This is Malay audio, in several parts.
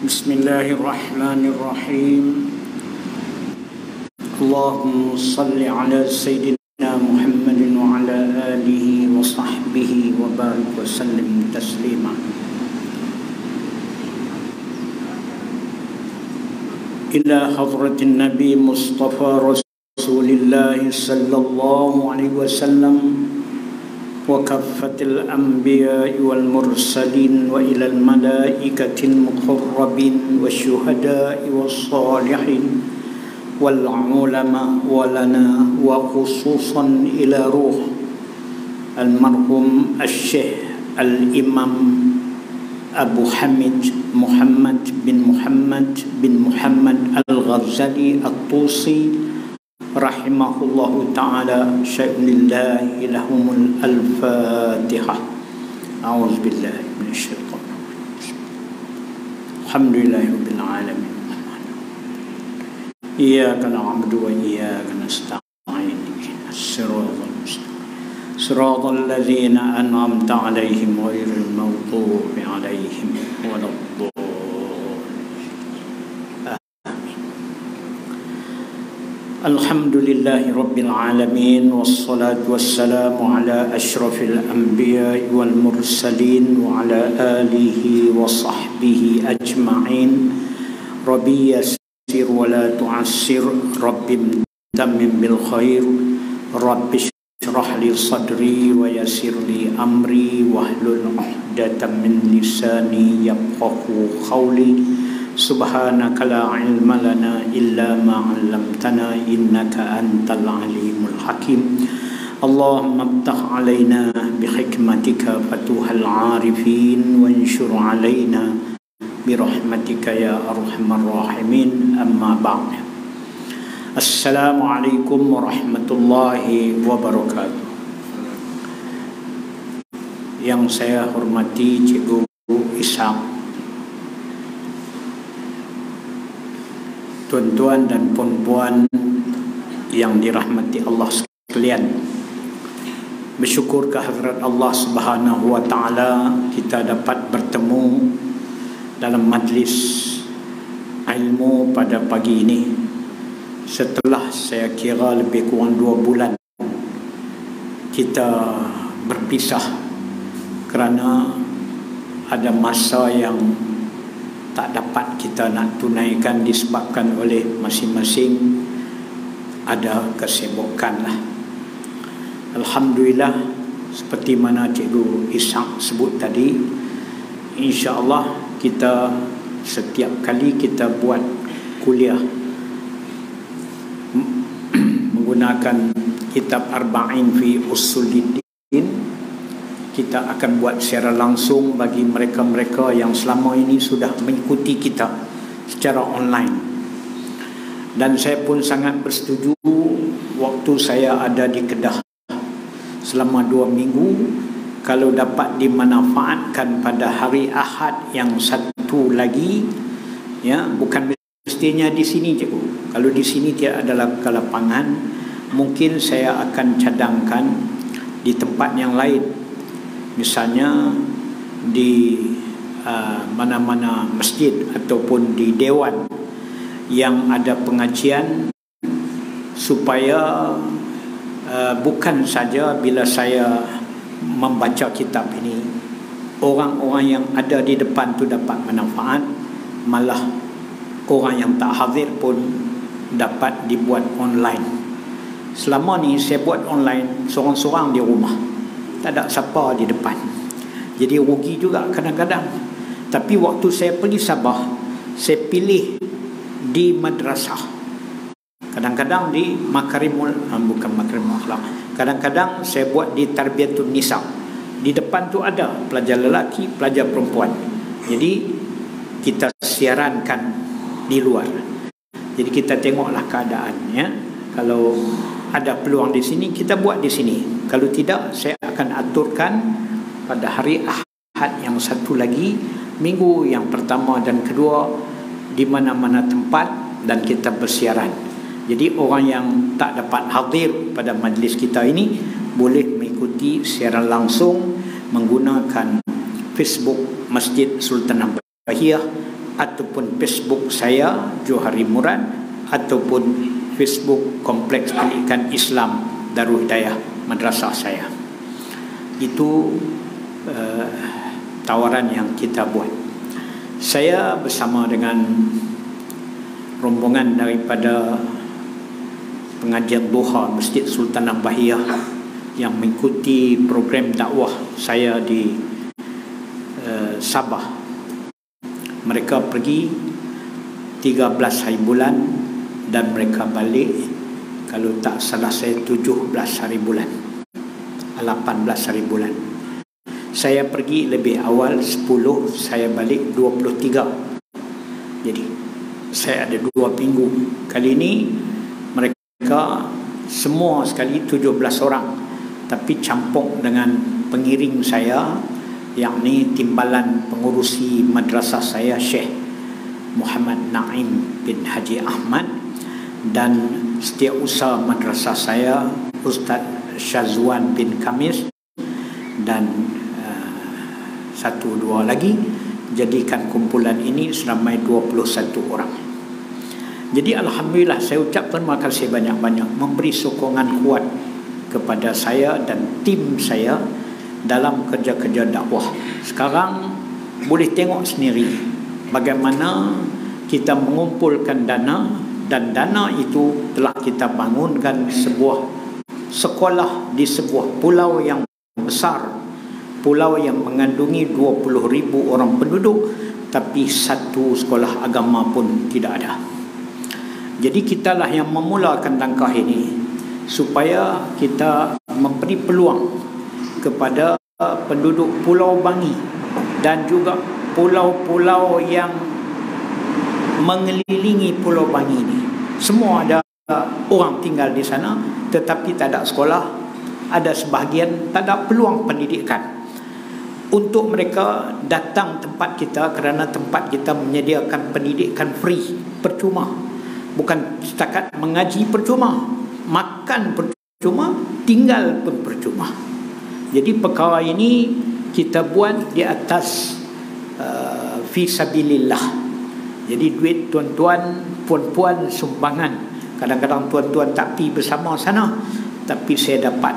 Bismillahirrahmanirrahim. Allahumma salli ala Sayyidina Muhammadin wa ala alihi wa sahbihi wa barik wa sallim taslima. Ila hadratin Nabi Mustafa Rasulillah sallallahu alaihi wasallam wa kaffatil anbiya'i wal mursalin wa ilal malaikatil muqarrabin wa syuhada'i was salihin wal ulama wa lana wa khususan ila ruh almarhum al-syekh al-imam Abu Hamid Muhammad bin Muhammad al-Ghazali at-Tusi rahimahullahu ta'ala. syai'lillahi lahumul al-fatihah. A'udzubillahi minasyaitonir rajim. Alhamdulillahi rabbil alamin. Iyyaka na'budu wa iyyaka nasta'in. Ihdinas siratal mustaqim. Siratal ladzina an'amta 'alaihim ghairil maghdubi 'alaihim waladdallin. Alhamdulillahi rabbil alamin, wassalatu wassalamu ala asyrafil anbiya'i wal mursalin wa ala alihi wa sahbihi ajma'in. Rabbi yassir wa la tu'assir, rabbi tamim bil khair, rabbi shrah li sadri wa yassir li amri wahlul 'uqdatam min lisani yafqahu qawli. Subhanaka la ilma lana illa ma 'allamtana innaka antal alimul hakim. Allahumma iftah 'alaina bi hikmatika fatuhal 'arifin wa anshur 'alaina bi rahmatika ya arhamar rahimin. Amma ba'd. Assalamualaikum warahmatullahi wabarakatuh. Yang saya hormati Cikgu Ishaq, tuan-tuan dan puan-puan yang dirahmati Allah sekalian, bersyukur kehadrat Allah Subhanahu wa taala kita dapat bertemu dalam majlis ilmu pada pagi ini setelah saya kira lebih kurang 2 bulan kita berpisah kerana ada masa yang tak dapat kita nak tunaikan disebabkan oleh masing-masing ada kesibukan lah. Alhamdulillah, seperti mana Cikgu Ishaq sebut tadi, insya-Allah kita setiap kali kita buat kuliah menggunakan kitab Arba'in fi Usuluddin, kita akan buat secara langsung bagi mereka-mereka yang selama ini sudah mengikuti kita secara online. Dan saya pun sangat bersetuju waktu saya ada di Kedah selama 2 minggu, kalau dapat dimanfaatkan pada hari Ahad yang satu lagi, ya, bukan mestinya di sini Cikgu. Kalau di sini tidak ada kelapangan, mungkin saya akan cadangkan di tempat yang lain. Misalnya di mana-mana masjid ataupun di dewan yang ada pengajian, supaya bukan saja bila saya membaca kitab ini orang-orang yang ada di depan tu dapat manfaat, malah orang yang tak hadir pun dapat dibuat online. Selama ni saya buat online seorang-seorang di rumah, tak ada siapa di depan, jadi rugi juga kadang-kadang. Tapi waktu saya pergi Sabah, saya pilih di madrasah, kadang-kadang di bukan Makarimul Akhlak, kadang-kadang saya buat di Tarbiyatun Nisa. Di depan tu ada pelajar lelaki, pelajar perempuan, jadi kita siarankan di luar. Jadi kita tengoklah keadaannya. Kalau ada peluang di sini, kita buat di sini. Kalau tidak, saya akan aturkan pada hari Ahad yang satu lagi, minggu yang pertama dan kedua, di mana-mana tempat, dan kita bersiaran. Jadi orang yang tak dapat hadir pada majlis kita ini boleh mengikuti siaran langsung menggunakan Facebook Masjid Sultan Abbahiyah ataupun Facebook saya Johari Murad, ataupun Facebook Kompleks Pendidikan Islam Darul Hidayah madrasah saya. Itu tawaran yang kita buat. Saya bersama dengan rombongan daripada pengajian duha Masjid Sultanah Bahiyah yang mengikuti program dakwah saya di Sabah. Mereka pergi 13 hari bulan dan mereka balik, kalau tak salah saya, 17 hari bulan, 18 hari bulan. Saya pergi lebih awal 10, saya balik 23. Jadi saya ada 2 minggu. Kali ini mereka semua sekali 17 orang, tapi campur dengan pengiring saya, yakni timbalan pengurusi madrasah saya Syekh Muhammad Naim bin Haji Ahmad, dan setiausaha madrasah saya Ustaz Syazwan bin Kamis, dan 1-2 lagi. Jadikan kumpulan ini seramai 21 orang. Jadi alhamdulillah, saya ucap terima kasih banyak-banyak, memberi sokongan kuat kepada saya dan tim saya dalam kerja-kerja dakwah. Sekarang boleh tengok sendiri bagaimana kita mengumpulkan dana, dan dana itu telah kita bangunkan sebuah sekolah di sebuah pulau yang besar, pulau yang mengandungi 20,000 orang penduduk, tapi satu sekolah agama pun tidak ada. Jadi kitalah yang memulakan langkah ini supaya kita memberi peluang kepada penduduk Pulau Bangi dan juga pulau-pulau yang mengelilingi Pulau Bangi ini. Semua ada orang tinggal di sana, tetapi tak ada sekolah. Ada sebahagian tak ada peluang pendidikan. Untuk mereka datang tempat kita, kerana tempat kita menyediakan pendidikan free, percuma. Bukan setakat mengaji percuma, makan percuma, tinggal pun percuma. Jadi perkara ini kita buat di atas fi sabilillah. Jadi duit tuan-tuan, puan-puan sumbangan. Kadang-kadang tuan-tuan tak pergi bersama sana, tapi saya dapat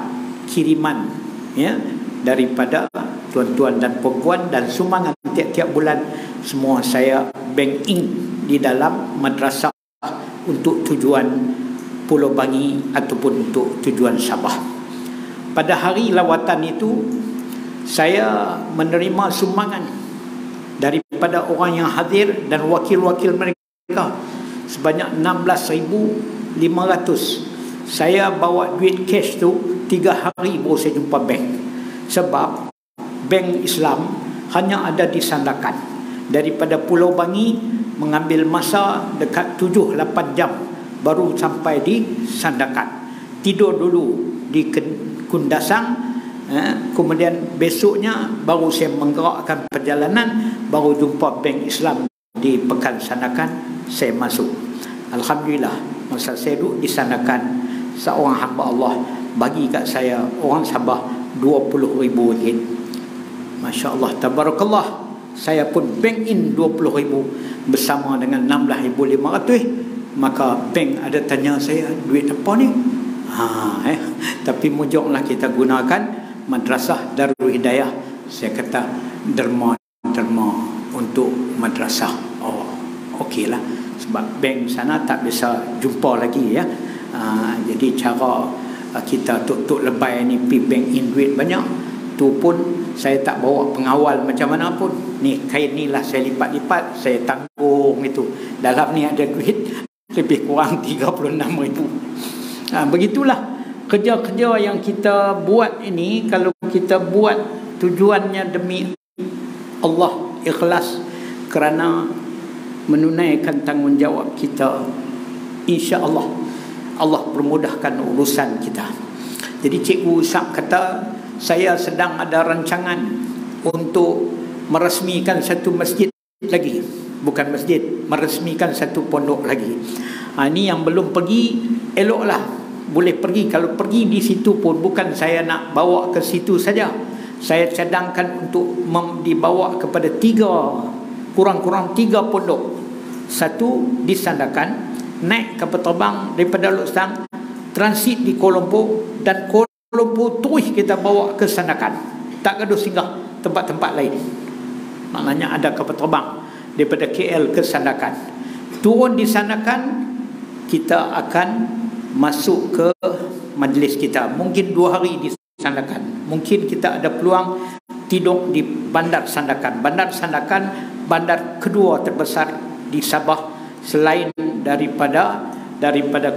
kiriman ya daripada tuan-tuan dan puan-puan, dan sumbangan tiap-tiap bulan semua saya bank in di dalam madrasah untuk tujuan Pulau Bangi ataupun untuk tujuan Sabah. Pada hari lawatan itu saya menerima sumbangan daripada orang yang hadir dan wakil-wakil mereka sebanyak 16,500. Saya bawa duit cash tu 3 hari baru saya jumpa bank, sebab bank Islam hanya ada di Sandakan. Daripada Pulau Bangi mengambil masa dekat 7-8 jam baru sampai di Sandakan. Tidur dulu di Kundasang, kemudian besoknya baru saya menggerakkan perjalanan, baru jumpa bank Islam di Pekan Sandakan. Saya masuk. Alhamdulillah, masa saya duduk di Sandakan, seorang hamba Allah bagi kat saya, orang Sabah, RM20,000. Masya Allah, tabarakallah. Saya pun bank in 20,000 bersama dengan 16,500. Maka bank ada tanya saya, duit apa ni? Tapi mujurlah kita gunakan madrasah Darul Hidayah. Saya kata derma untuk madrasah. Oh, okeylah, sebab bank sana tak bisa jumpa lagi ya. Jadi cara kita tuk lebay ni pergi bank in duit banyak, tu pun saya tak bawa pengawal macam mana pun. Ni kain ni lah saya lipat-lipat, saya tanggung itu. Dalam ni ada duit lebih kurang 36,000. Begitulah kerja-kerja yang kita buat ini. Kalau kita buat tujuannya demi Allah, ikhlas kerana menunaikan tanggungjawab kita, insya-Allah Allah permudahkan urusan kita. Jadi Cikgu Usap kata, saya sedang ada rancangan untuk meresmikan satu masjid lagi. Bukan masjid, meresmikan satu pondok lagi. Ini yang belum pergi, eloklah boleh pergi. Kalau pergi di situ pun bukan saya nak bawa ke situ saja. Saya cadangkan untuk dibawa kepada 3 kurang-kurang 3 pondok. Satu di Sandakan, naik kapal terbang daripada Luxang, transit di Kuala Lumpur, dan Kuala Lumpur terus kita bawa ke Sandakan. Tak gaduh singgah tempat-tempat lain. Maknanya ada kapal terbang daripada KL ke Sandakan. Turun di Sandakan, kita akan masuk ke majlis kita. Mungkin 2 hari di Sandakan. Mungkin kita ada peluang tidur di Bandar Sandakan. Bandar Sandakan bandar kedua terbesar di Sabah selain daripada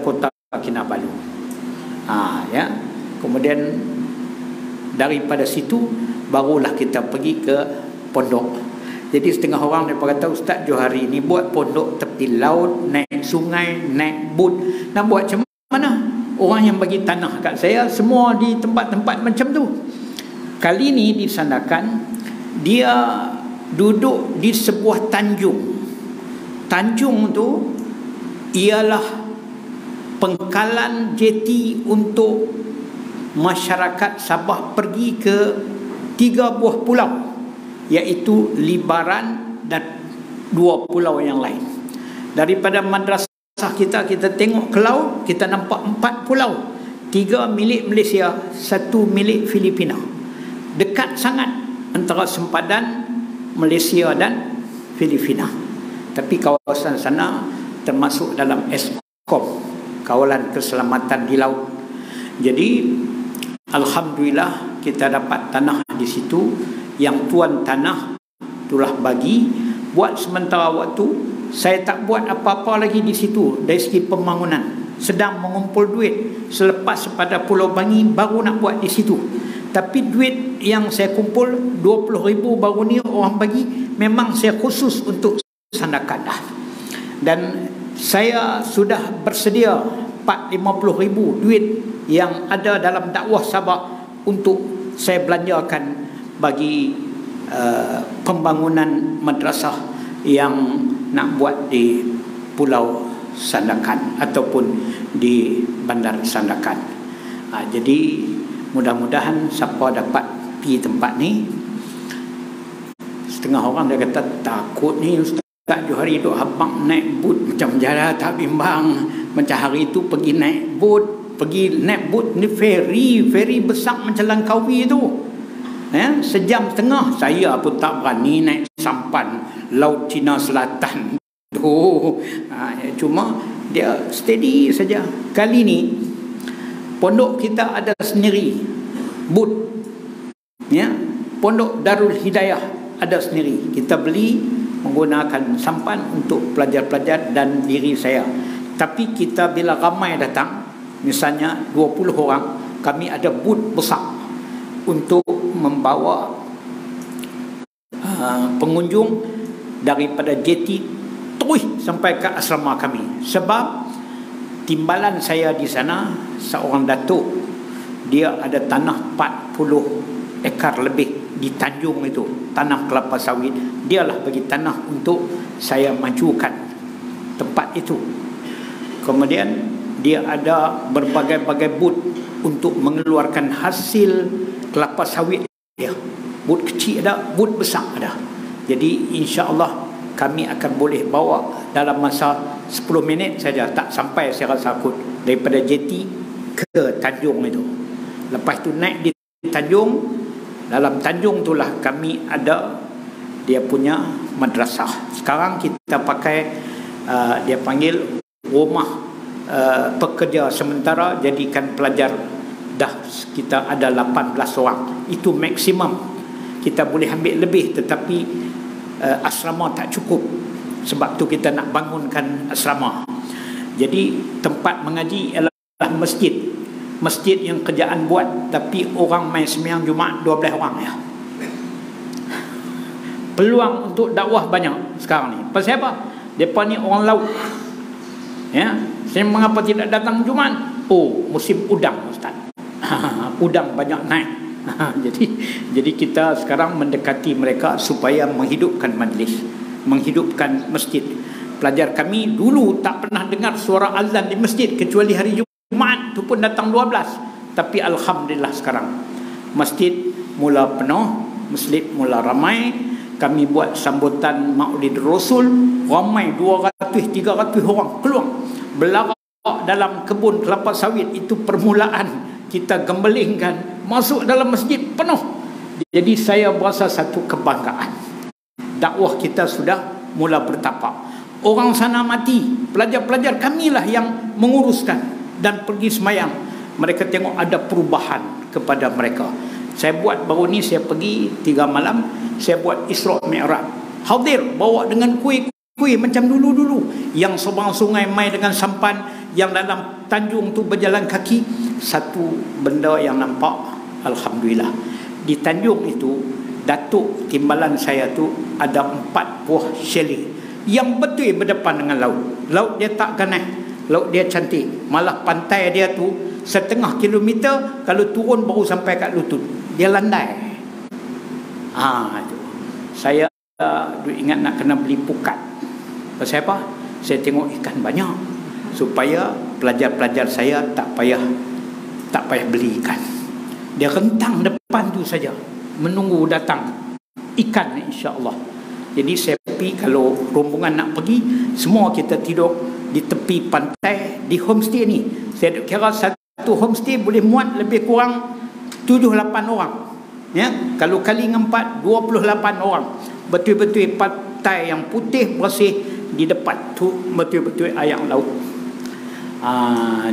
kota Kinabalu. Ya. Kemudian daripada situ barulah kita pergi ke pondok. Jadi setengah orang mereka kata, Ustaz Johari ni buat pondok tepi laut, naik sungai, naik bot. Nak buat macam mana? Orang yang bagi tanah kat saya semua di tempat-tempat macam tu. Kali ni di Sandakan, dia duduk di sebuah tanjung. Tanjung tu ialah pengkalan jeti untuk masyarakat Sabah pergi ke 3 buah pulau, iaitu Libaran dan 2 pulau yang lain. Daripada madrasah kita tengok ke laut, kita nampak 4 pulau. 3 milik Malaysia, 1 milik Filipina. Dekat sangat antara sempadan Malaysia dan Filipina. Tapi kawasan sana termasuk dalam Eskom, kawalan keselamatan di laut. Jadi alhamdulillah kita dapat tanah di situ. Yang tuan tanah itulah bagi buat sementara waktu. Saya tak buat apa-apa lagi di situ dari segi pembangunan. Sedang mengumpul duit. Selepas pada Pulau Bangi baru nak buat di situ. Tapi duit yang saya kumpul 20,000 baru ni orang bagi, memang saya khusus untuk Sandakan dah. Dan saya sudah bersedia 40,000 duit yang ada dalam dakwah Sabah untuk saya belanjakan bagi pembangunan madrasah yang nak buat di Pulau Sandakan ataupun di Bandar Sandakan. Jadi mudah-mudahan siapa dapat pergi tempat ni. Setengah orang dia kata takut ni Ustaz Johari duk abang naik bot macam jalan tak bimbang. Macam hari tu pergi naik bot, ni ferry besar macam Langkawi tu. Sejam setengah. Saya pun tak berani naik sampan Laut Cina Selatan tu. Cuma dia steady saja. Kali ni pondok kita ada sendiri booth, Pondok Darul Hidayah ada sendiri. Kita beli menggunakan sampan untuk pelajar-pelajar dan diri saya. Tapi kita bila ramai datang, misalnya 20 orang, kami ada booth besar untuk membawa pengunjung daripada jeti terus sampai ke asrama kami. Sebab timbalan saya di sana, seorang datuk, dia ada tanah 40 ekar lebih di Tanjung itu, tanah kelapa sawit. Dialah bagi tanah untuk saya majukan tempat itu. Kemudian dia ada berbagai-bagai booth untuk mengeluarkan hasil kelapa sawit dia. Booth kecil ada, booth besar ada. Jadi insya-Allah kami akan boleh bawa dalam masa 10 minit saja, tak sampai saya rasa kot, daripada jeti ke Tanjung itu. Lepas tu naik di Tanjung. Dalam Tanjung itulah kami ada dia punya madrasah. Sekarang kita pakai dia panggil rumah pekerja sementara, jadikan pelajar dah kita ada 18 orang. Itu maksimum. Kita boleh ambil lebih, tetapi asrama tak cukup. Sebab tu kita nak bangunkan asrama. Jadi tempat mengaji ialah masjid. Masjid yang kerjaan buat, tapi orang main sembahyang Jumaat 12 orang ya. Peluang untuk dakwah banyak sekarang ni. Pasal apa? Depa ni orang laut. Saya mengapa tidak datang Jumaat? Musim udang Ustaz. Udang banyak naik. Jadi kita sekarang mendekati mereka supaya menghidupkan majlis, menghidupkan masjid. Pelajar kami dulu tak pernah dengar suara azan di masjid kecuali hari Jumaat, tu pun datang 12. Tapi alhamdulillah sekarang masjid mula penuh, masjid mula ramai. kami buat sambutan Maulid Rasul, ramai 200-300 orang keluar berlarak dalam kebun kelapa sawit. Itu permulaan kita gembelingkan masuk dalam masjid penuh. Jadi saya berasa satu kebanggaan. Dakwah kita sudah mula bertapak. Orang sana mati, pelajar-pelajar kamilah yang menguruskan dan pergi semayang. Mereka tengok ada perubahan kepada mereka. Saya buat baru ni, saya pergi 3 malam, saya buat Isra Mi'raj. Hadir bawa dengan kuih macam dulu-dulu. Yang seberang sungai mai dengan sampan, yang dalam tanjung tu berjalan kaki. Satu benda yang nampak, alhamdulillah. Di tanjung itu, datuk timbalan saya tu ada 4 buah chalet yang betul berdepan dengan laut. Laut dia tak ganas, laut dia cantik. Malah pantai dia tu 1/2 kilometer, kalau turun baru sampai kat lutut. Dia landai. Itu. Saya ingat nak kena beli pukat. Pasal apa? Saya tengok ikan banyak, supaya pelajar-pelajar saya tak payah beli ikan. Dia rentang depan tu saja, menunggu datang ikan, insya-Allah. Jadi saya pergi, kalau rombongan nak pergi, semua kita tidur di tepi pantai di homestay ni. Saya kira satu homestay boleh muat lebih kurang 7-8 orang. Ya, kalau kali dengan 4, 28 orang. Betul-betul pantai yang putih bersih, di depan tu betul-betul air laut.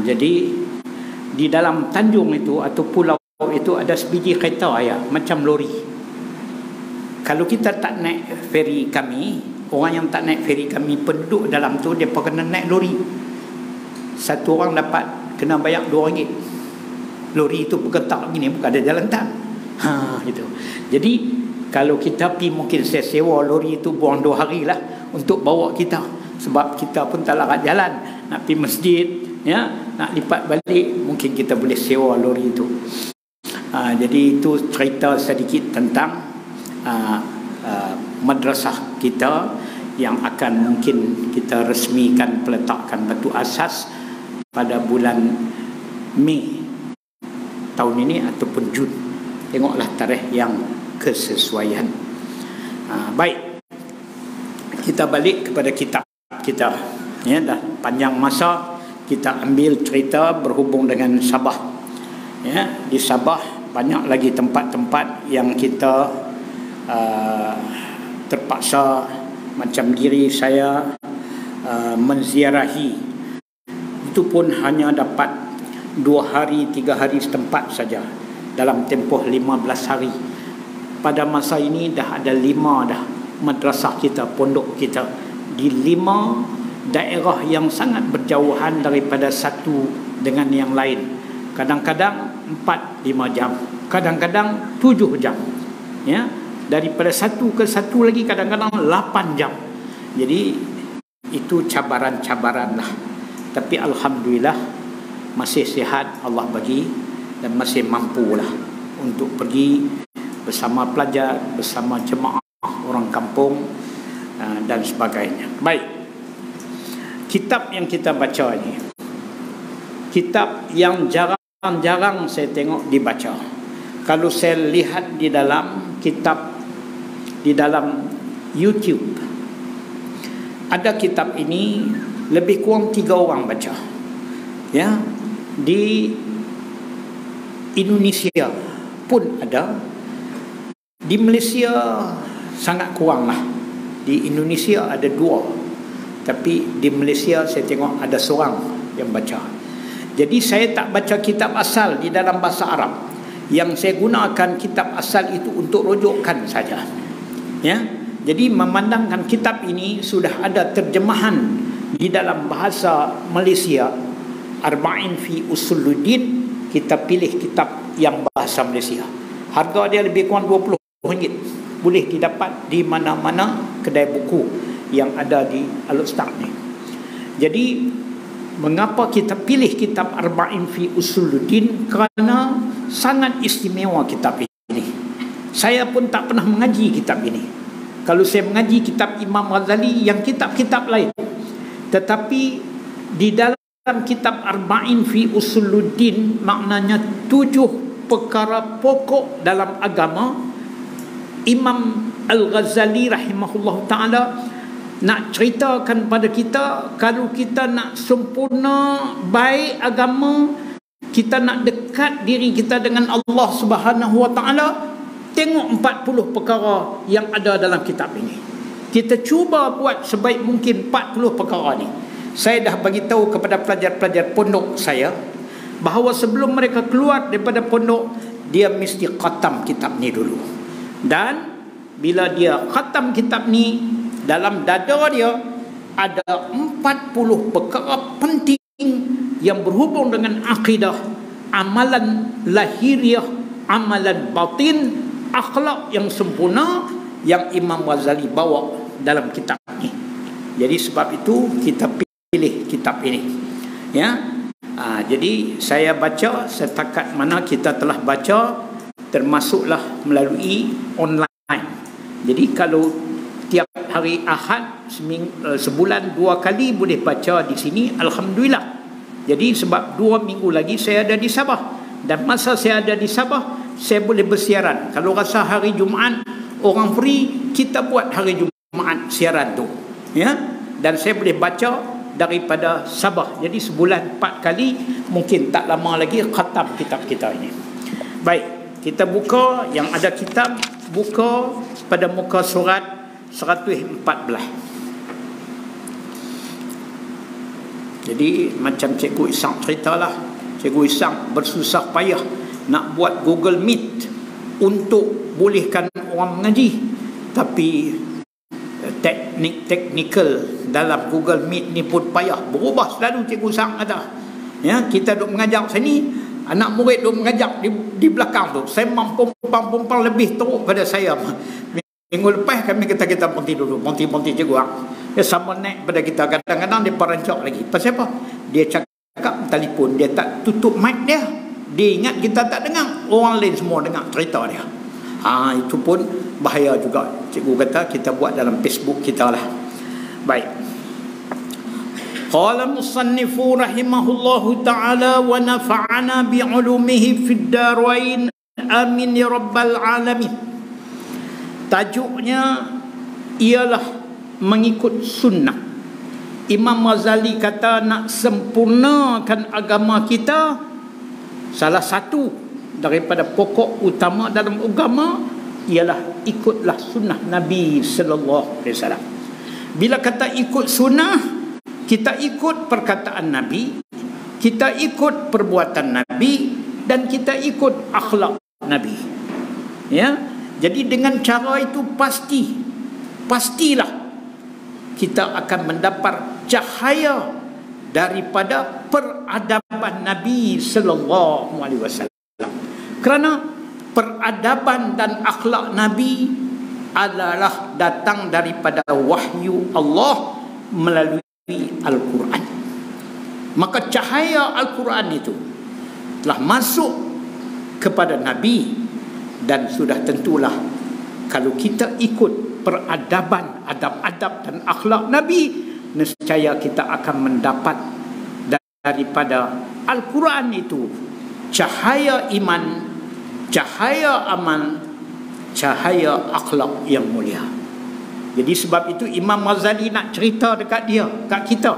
Jadi di dalam tanjung itu atau pulau itu ada sebiji kereta air macam lori. Kalau kita tak naik feri kami, orang yang tak naik feri kami, penduduk dalam tu dia kena naik lori. Satu orang dapat kena bayar RM2. Lori itu bergetak begini, bukan ada jalan tak. Gitu. Jadi kalau kita pergi, mungkin saya sewa lori itu buang 2 hari lah untuk bawa kita. Sebab kita pun tak larat jalan. Nak pergi masjid, ya, nak lipat balik, mungkin kita boleh sewa lori itu. Jadi itu cerita sedikit tentang madrasah kita yang akan mungkin kita resmikan, peletakkan batu asas pada bulan Mei tahun ini ataupun Jun. Tengoklah tarikh yang kesesuaian. Baik, kita balik kepada kitab kita. Ya, dah panjang masa kita ambil cerita berhubung dengan Sabah. Ya, di Sabah banyak lagi tempat-tempat yang kita terpaksa, macam diri saya menziarahi. Itu pun hanya dapat 2 hari, 3 hari setempat saja dalam tempoh 15 hari. Pada masa ini dah ada 5 dah madrasah kita, pondok kita di 5 daerah yang sangat berjauhan daripada satu dengan yang lain. Kadang-kadang 4-5 jam, kadang-kadang 7 jam. Ya, daripada satu ke satu lagi kadang-kadang 8 jam. Jadi itu cabaran-cabaran lah. Tapi alhamdulillah masih sihat Allah bagi, dan masih mampulah untuk pergi bersama pelajar, bersama jemaah orang kampung dan sebagainya. Baik, kitab yang kita baca ini kitab yang jarang-jarang saya tengok dibaca. Kalau saya lihat di dalam kitab, di dalam YouTube, ada kitab ini lebih kurang 3 orang baca. Ya, di Indonesia pun ada, di Malaysia sangat kurang lah. Di Indonesia ada 2, tapi di Malaysia saya tengok ada seorang yang baca. Jadi saya tak baca kitab asal di dalam bahasa Arab. Yang saya gunakan kitab asal itu untuk rujukan saja. Ya, jadi memandangkan kitab ini sudah ada terjemahan di dalam bahasa Malaysia, Arba'in fi Usuluddin, kita pilih kitab yang bahasa Malaysia. Harga dia lebih kurang RM20. Boleh didapat di mana-mana kedai buku yang ada di Al-Ustaz ni. Jadi mengapa kita pilih kitab Arba'in fi Usuluddin? Kerana sangat istimewa kitab ini. Saya pun tak pernah mengaji kitab ini. Kalau saya mengaji kitab Imam Ghazali yang kitab-kitab lain. Tetapi di dalam kitab Arba'in fi Usuluddin, maknanya 7 perkara pokok dalam agama, Imam Al-Ghazali rahimahullah ta'ala nak ceritakan pada kita, kalau kita nak sempurna baik agama, kita nak dekat diri kita dengan Allah Subhanahu wa ta'ala, tengok 40 perkara yang ada dalam kitab ini. Kita cuba buat sebaik mungkin 40 perkara ni. Saya dah bagi tahu kepada pelajar-pelajar pondok saya bahawa sebelum mereka keluar daripada pondok, dia mesti khatam kitab ni dulu. Dan bila dia khatam kitab ni, dalam dada dia ada 40 perkara penting yang berhubung dengan akidah, amalan lahiriah, amalan batin, akhlak yang sempurna yang Imam Ghazali bawa dalam kitab ni. Jadi sebab itu kita pilih kitab ini, ya. Jadi saya baca setakat mana kita telah baca, termasuklah melalui online. Jadi kalau tiap hari Ahad sebulan 2 kali boleh baca di sini, alhamdulillah. Jadi sebab 2 minggu lagi saya ada di Sabah, dan masa saya ada di Sabah saya boleh bersiaran. Kalau rasa hari Jumaat orang free, kita buat hari Jumaat siaran tu, ya. Dan saya boleh baca daripada Sabah. Jadi sebulan 4 kali, mungkin tak lama lagi khatam kitab kita ini. Baik, kita buka yang ada kitab, buka pada muka surat 114. Jadi macam Cikgu Isang ceritalah, Cikgu Isang bersusah payah nak buat Google Meet untuk bolehkan orang mengaji, tapi teknikal dalam Google Meet ni pun payah, berubah selalu. Cikgu Isang kata, ya, kita duk mengajar sini, anak murid duk mengajar di belakang tu, saya mampu lebih teruk pada saya. Minggu lepas kami kita berhenti dulu, berhenti cikgu. Dia sama naik pada kita, kadang-kadang dia perancak lagi. Pasal apa? Dia cakap telefon, dia tak tutup mic dia. Dia ingat kita tak dengar, orang lain semua dengar cerita dia. Itu pun bahaya juga. Cikgu kata kita buat dalam Facebook kita lah. Baik. Qala musannifu rahimahullahu ta'ala wa nafa'ana bi'ulumihi fid darain amin ya rabbal alamin. Tajuknya ialah mengikut sunnah. Imam Ghazali kata nak sempurnakan agama kita, salah satu daripada pokok utama dalam agama ialah ikutlah sunnah Nabi sallallahu alaihi wasallam. Bila kata ikut sunnah, kita ikut perkataan Nabi, kita ikut perbuatan Nabi, dan kita ikut akhlak Nabi. Ya, jadi dengan cara itu pastilah kita akan mendapat cahaya daripada peradaban Nabi sallallahu alaihi wasallam. Kerana peradaban dan akhlak Nabi adalah datang daripada wahyu Allah melalui Al-Quran. Maka cahaya Al-Quran itu telah masuk kepada Nabi, dan sudah tentulah kalau kita ikut peradaban, adab-adab dan akhlak Nabi, nescaya kita akan mendapat daripada Al-Quran itu cahaya iman, cahaya amal, cahaya akhlak yang mulia. Jadi sebab itu Imam Ghazali nak cerita dekat kita,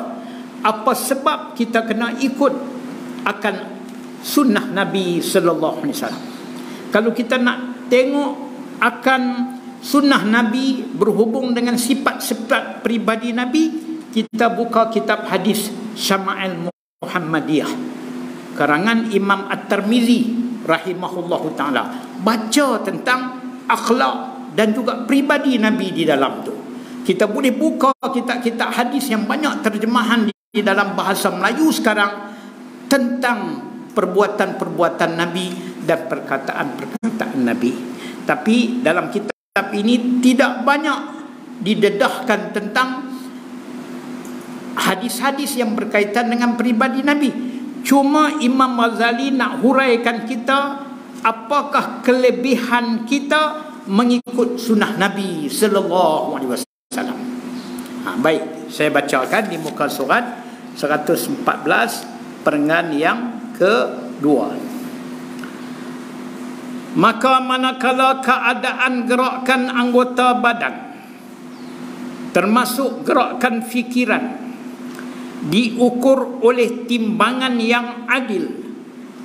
apa sebab kita kena ikut akan sunnah Nabi sallallahu alaihi wasallam. Kalau kita nak tengok akan sunnah Nabi berhubung dengan sifat-sifat pribadi Nabi, kita buka kitab hadis Syama'il Muhammadiyah karangan Imam At-Tirmizi rahimahullahu ta'ala. Baca tentang akhlak dan juga pribadi Nabi di dalam tu. Kita boleh buka kitab-kitab hadis yang banyak terjemahan di dalam bahasa Melayu sekarang tentang perbuatan-perbuatan Nabi dan perkataan-perkataan Nabi. Tapi dalam kitab ini tidak banyak didedahkan tentang hadis-hadis yang berkaitan dengan pribadi Nabi. Cuma Imam Ghazali nak huraikan kita apakah kelebihan kita mengikut sunnah Nabi sallallahu alaihi wasallam. Baik, saya bacakan di muka surat 114 perenggan yang kedua. Maka manakala keadaan gerakkan anggota badan, termasuk gerakkan fikiran, diukur oleh timbangan yang adil,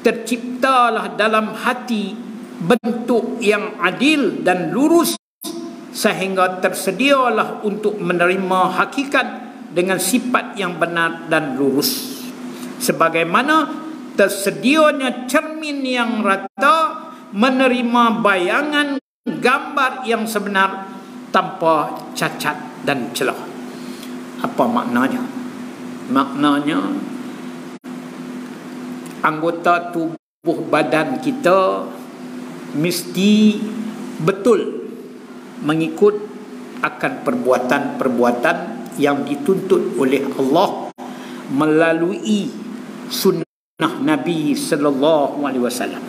terciptalah dalam hati bentuk yang adil dan lurus, sehingga tersedialah untuk menerima hakikat dengan sifat yang benar dan lurus. Sebagaimana tersedianya cermin yang rata menerima bayangan gambar yang sebenar tanpa cacat dan celah. Apa maknanya? Maknanya anggota tubuh badan kita mesti betul mengikut akan perbuatan-perbuatan yang dituntut oleh Allah melalui sunnah Nabi sallallahu alaihi wasallam.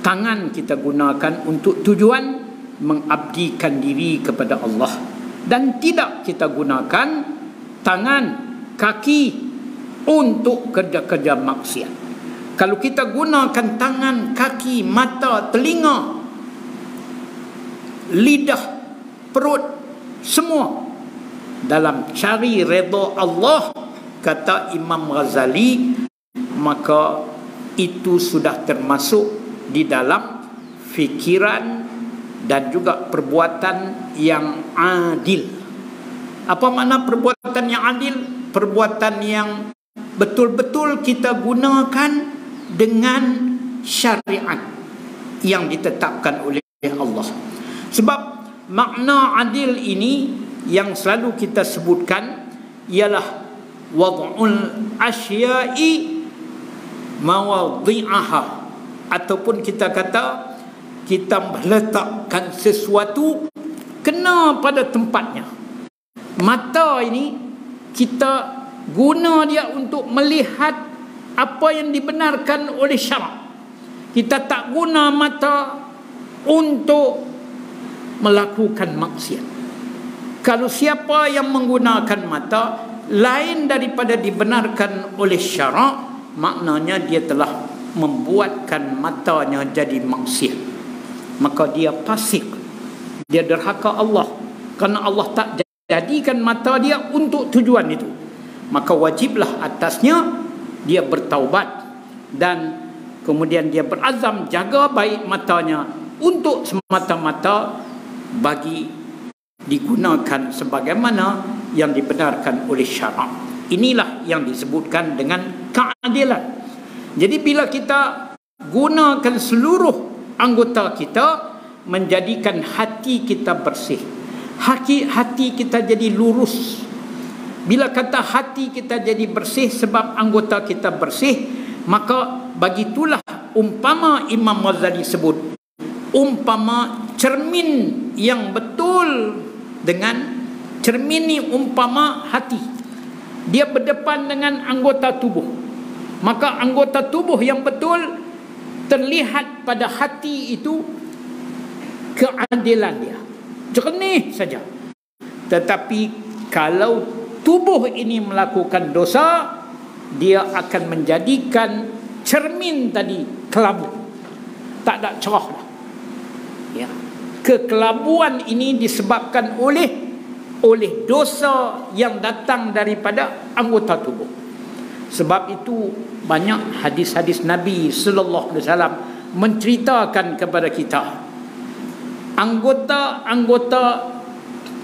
Tangan kita gunakan untuk tujuan mengabdikan diri kepada Allah, dan tidak kita gunakan tangan, kaki untuk kerja-kerja maksiat. Kalau kita gunakan tangan, kaki, mata, telinga, lidah, perut, semua dalam cari redha Allah, kata Imam Ghazali, maka itu sudah termasuk di dalam fikiran dan juga perbuatan yang adil. Apa makna perbuatan yang adil? Perbuatan yang betul-betul kita gunakan dengan syariat yang ditetapkan oleh Allah. Sebab makna adil ini yang selalu kita sebutkan ialah wad'ul asya'i mawadhi'aha, ataupun kita kata kita meletakkan sesuatu kena pada tempatnya. Mata ini kita guna dia untuk melihat apa yang dibenarkan oleh syarak. Kita tak guna mata untuk melakukan maksiat. Kalau siapa yang menggunakan mata lain daripada dibenarkan oleh syarak, maknanya dia telah membuatkan matanya jadi maksiat. Maka dia fasik, dia derhaka Allah, kerana Allah tak jadikan mata dia untuk tujuan itu. Maka wajiblah atasnya dia bertaubat dan kemudian dia berazam jaga baik matanya untuk semata-mata bagi digunakan sebagaimana yang dibenarkan oleh syarak. Inilah yang disebutkan dengan keadilan. Jadi bila kita gunakan seluruh anggota kita, menjadikan hati kita bersih, hati kita jadi lurus. Bila kata hati kita jadi bersih sebab anggota kita bersih, maka bagitulah umpama Imam Ghazali sebut, umpama cermin yang betul dengan cermin ni umpama hati. Dia berdepan dengan anggota tubuh. Maka anggota tubuh yang betul terlihat pada hati itu keadilan dia, jernih saja. Tetapi kalau tubuh ini melakukan dosa, dia akan menjadikan cermin tadi kelabu, tak ada cerah dah. Ya. Kekelabuan ini disebabkan oleh dosa yang datang daripada anggota tubuh. Sebab itu banyak hadis-hadis Nabi sallallahu alaihi wasallam menceritakan kepada kita, anggota-anggota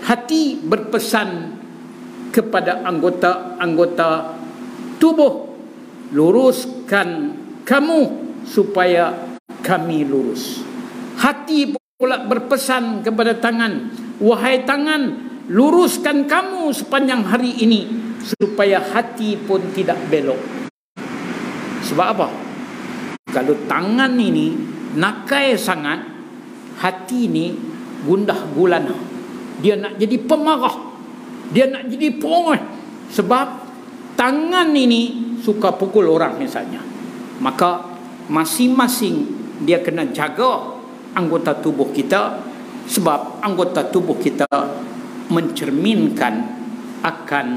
hati berpesan kepada anggota-anggota tubuh, luruskan kamu supaya kami lurus. Hati pula berpesan kepada tangan, wahai tangan, luruskan kamu sepanjang hari ini supaya hati pun tidak belok. Sebab apa? Kalau tangan ini nakai sangat, hati ini gundah gulana. Dia nak jadi pemarah, dia nak jadi perongos. Sebab tangan ini suka pukul orang misalnya. Maka masing-masing dia kena jaga anggota tubuh kita, sebab anggota tubuh kita mencerminkan akan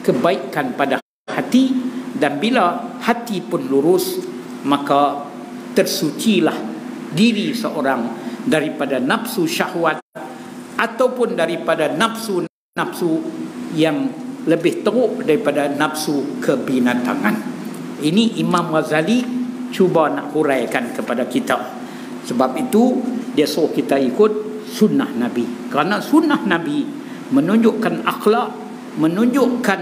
kebaikan pada hati. Dan bila hati pun lurus, maka tersucilah diri seorang daripada nafsu syahwat ataupun daripada nafsu yang lebih teruk daripada nafsu kebinatangan. Ini Imam Ghazali cuba nak huraikan kepada kita. Sebab itu dia suruh kita ikut sunnah Nabi. Kerana sunnah Nabi menunjukkan akhlak, menunjukkan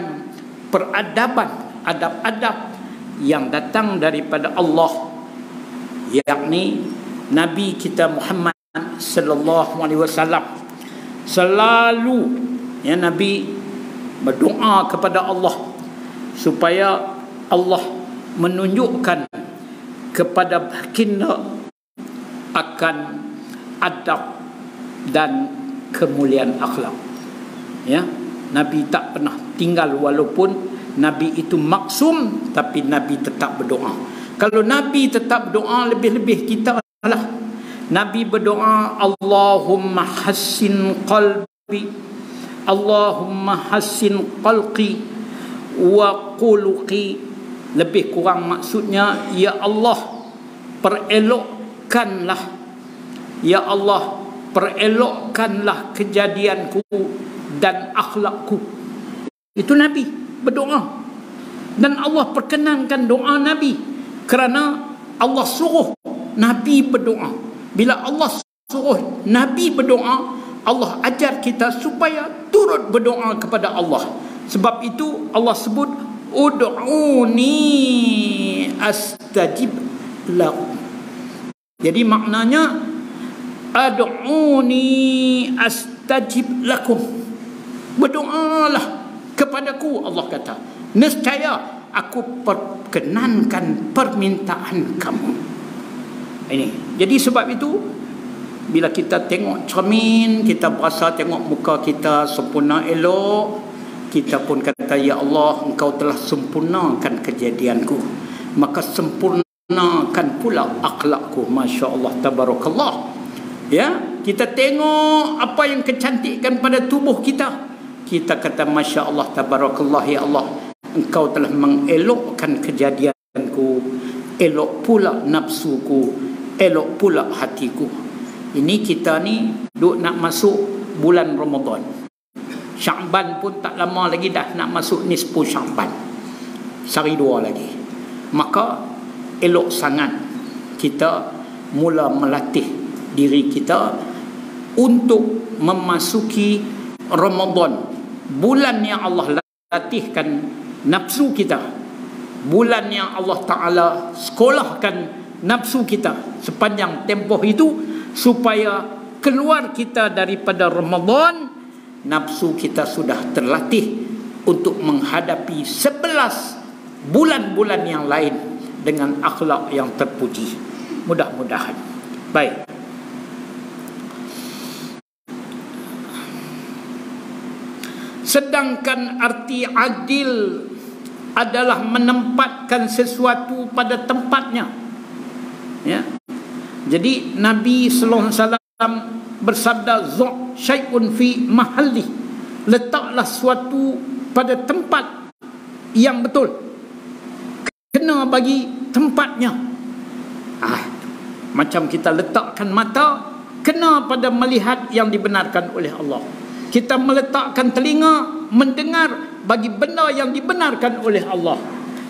peradaban, adab-adab yang datang daripada Allah, yakni Nabi kita Muhammad sallallahu alaihi wasallam. Selalu Nabi berdoa kepada Allah supaya Allah menunjukkan kepada baginda akan adab dan kemuliaan akhlak. Nabi tak pernah tinggal, walaupun Nabi itu maksum, tapi Nabi tetap berdoa. Kalau Nabi tetap berdoa, lebih-lebih kita lah. Nabi berdoa, Allahumma hassin qalbi, Allahumma hassin qalqi wa quluqi. Lebih kurang maksudnya, ya Allah, perelokkanlah, ya Allah, perelokkanlah kejadianku dan akhlakku. Itu Nabi berdoa, dan Allah perkenankan doa Nabi kerana Allah suruh Nabi berdoa. Bila Allah suruh Nabi berdoa, Allah ajar kita supaya turut berdoa kepada Allah. Sebab itu Allah sebut ud'uni astajib lakum. Jadi maknanya ad'uni astajib lakum, berdoalah kepadaku, Allah kata, nescaya aku perkenankan permintaan kamu. Ini. Jadi sebab itu bila kita tengok cermin, kita berasa tengok muka kita sempurna elok, kita pun kata, ya Allah, engkau telah sempurnakan kejadianku, maka sempurnakan pula akhlakku. Masya Allah, tabarakallah. Kita tengok apa yang kecantikan pada tubuh kita, kita kata masya Allah, tabarakallah, ya Allah, engkau telah mengelokkan kejadianku, elok pula nafsuku, elok pula hatiku. Ini kita ni duk nak masuk bulan Ramadan. Sya'ban pun tak lama lagi dah nak masuk nisfu Sya'ban. Sehari dua lagi. Maka elok sangat kita mula melatih diri kita untuk memasuki Ramadan. Bulan yang Allah latihkan nafsu kita. Bulan yang Allah Ta'ala sekolahkan nafsu kita sepanjang tempoh itu, supaya keluar kita daripada Ramadan, nafsu kita sudah terlatih untuk menghadapi 11 bulan-bulan yang lain dengan akhlak yang terpuji. Mudah-mudahan. Baik. Sedangkan arti adil adalah menempatkan sesuatu pada tempatnya. Jadi Nabi sallallahu alaihi wasallam bersabda, "Zu' syai'un fi mahalli." Letaklah suatu pada tempat yang betul. Kena bagi tempatnya. Macam kita letakkan mata, kena pada melihat yang dibenarkan oleh Allah. Kita meletakkan telinga, mendengar bagi benda yang dibenarkan oleh Allah.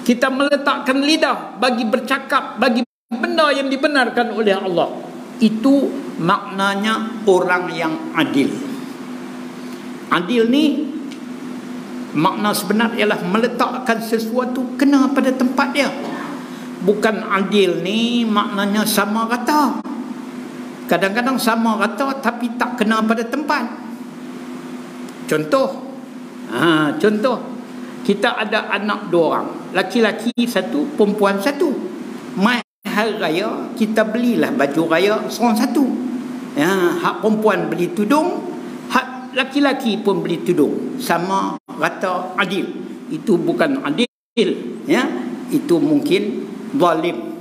Kita meletakkan lidah bagi bercakap bagi benda yang dibenarkan oleh Allah. Itu maknanya orang yang adil. Adil ni makna sebenar ialah meletakkan sesuatu kena pada tempat dia. Bukan adil ni maknanya sama rata. Kadang-kadang sama rata tapi tak kena pada tempat. Contoh, kita ada anak 2 orang, laki-laki 1, perempuan 1. Mai hari raya kita belilah baju raya seorang 1. Hak perempuan beli tudung, hak laki-laki pun beli tudung, sama rata, adil. Itu bukan adil, itu mungkin zalim.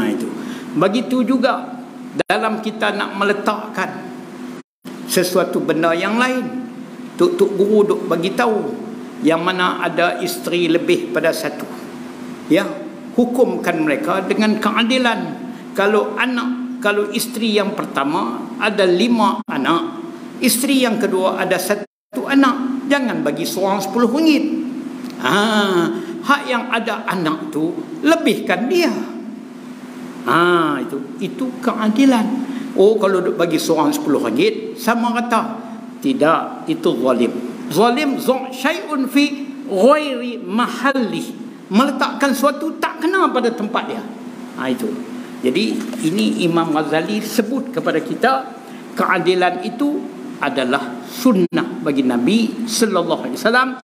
Itu. Begitu juga dalam kita nak meletakkan sesuatu benda yang lain. Tok guru duk bagi tahu yang mana ada isteri lebih pada 1. Hukumkan mereka dengan keadilan. kalau isteri yang pertama ada 5 anak, isteri yang kedua ada 1 anak, jangan bagi seorang RM10. Hak yang ada anak tu lebihkan dia. Itu keadilan. Kalau bagi seorang RM10 sama rata. Tidak, itu zalim. Zalim syai'un fi ghairi mahalli, meletakkan suatu tak kena pada tempat dia. Itu. Jadi ini Imam Ghazali sebut kepada kita, keadilan itu adalah sunnah bagi Nabi sallallahu alaihi wasallam,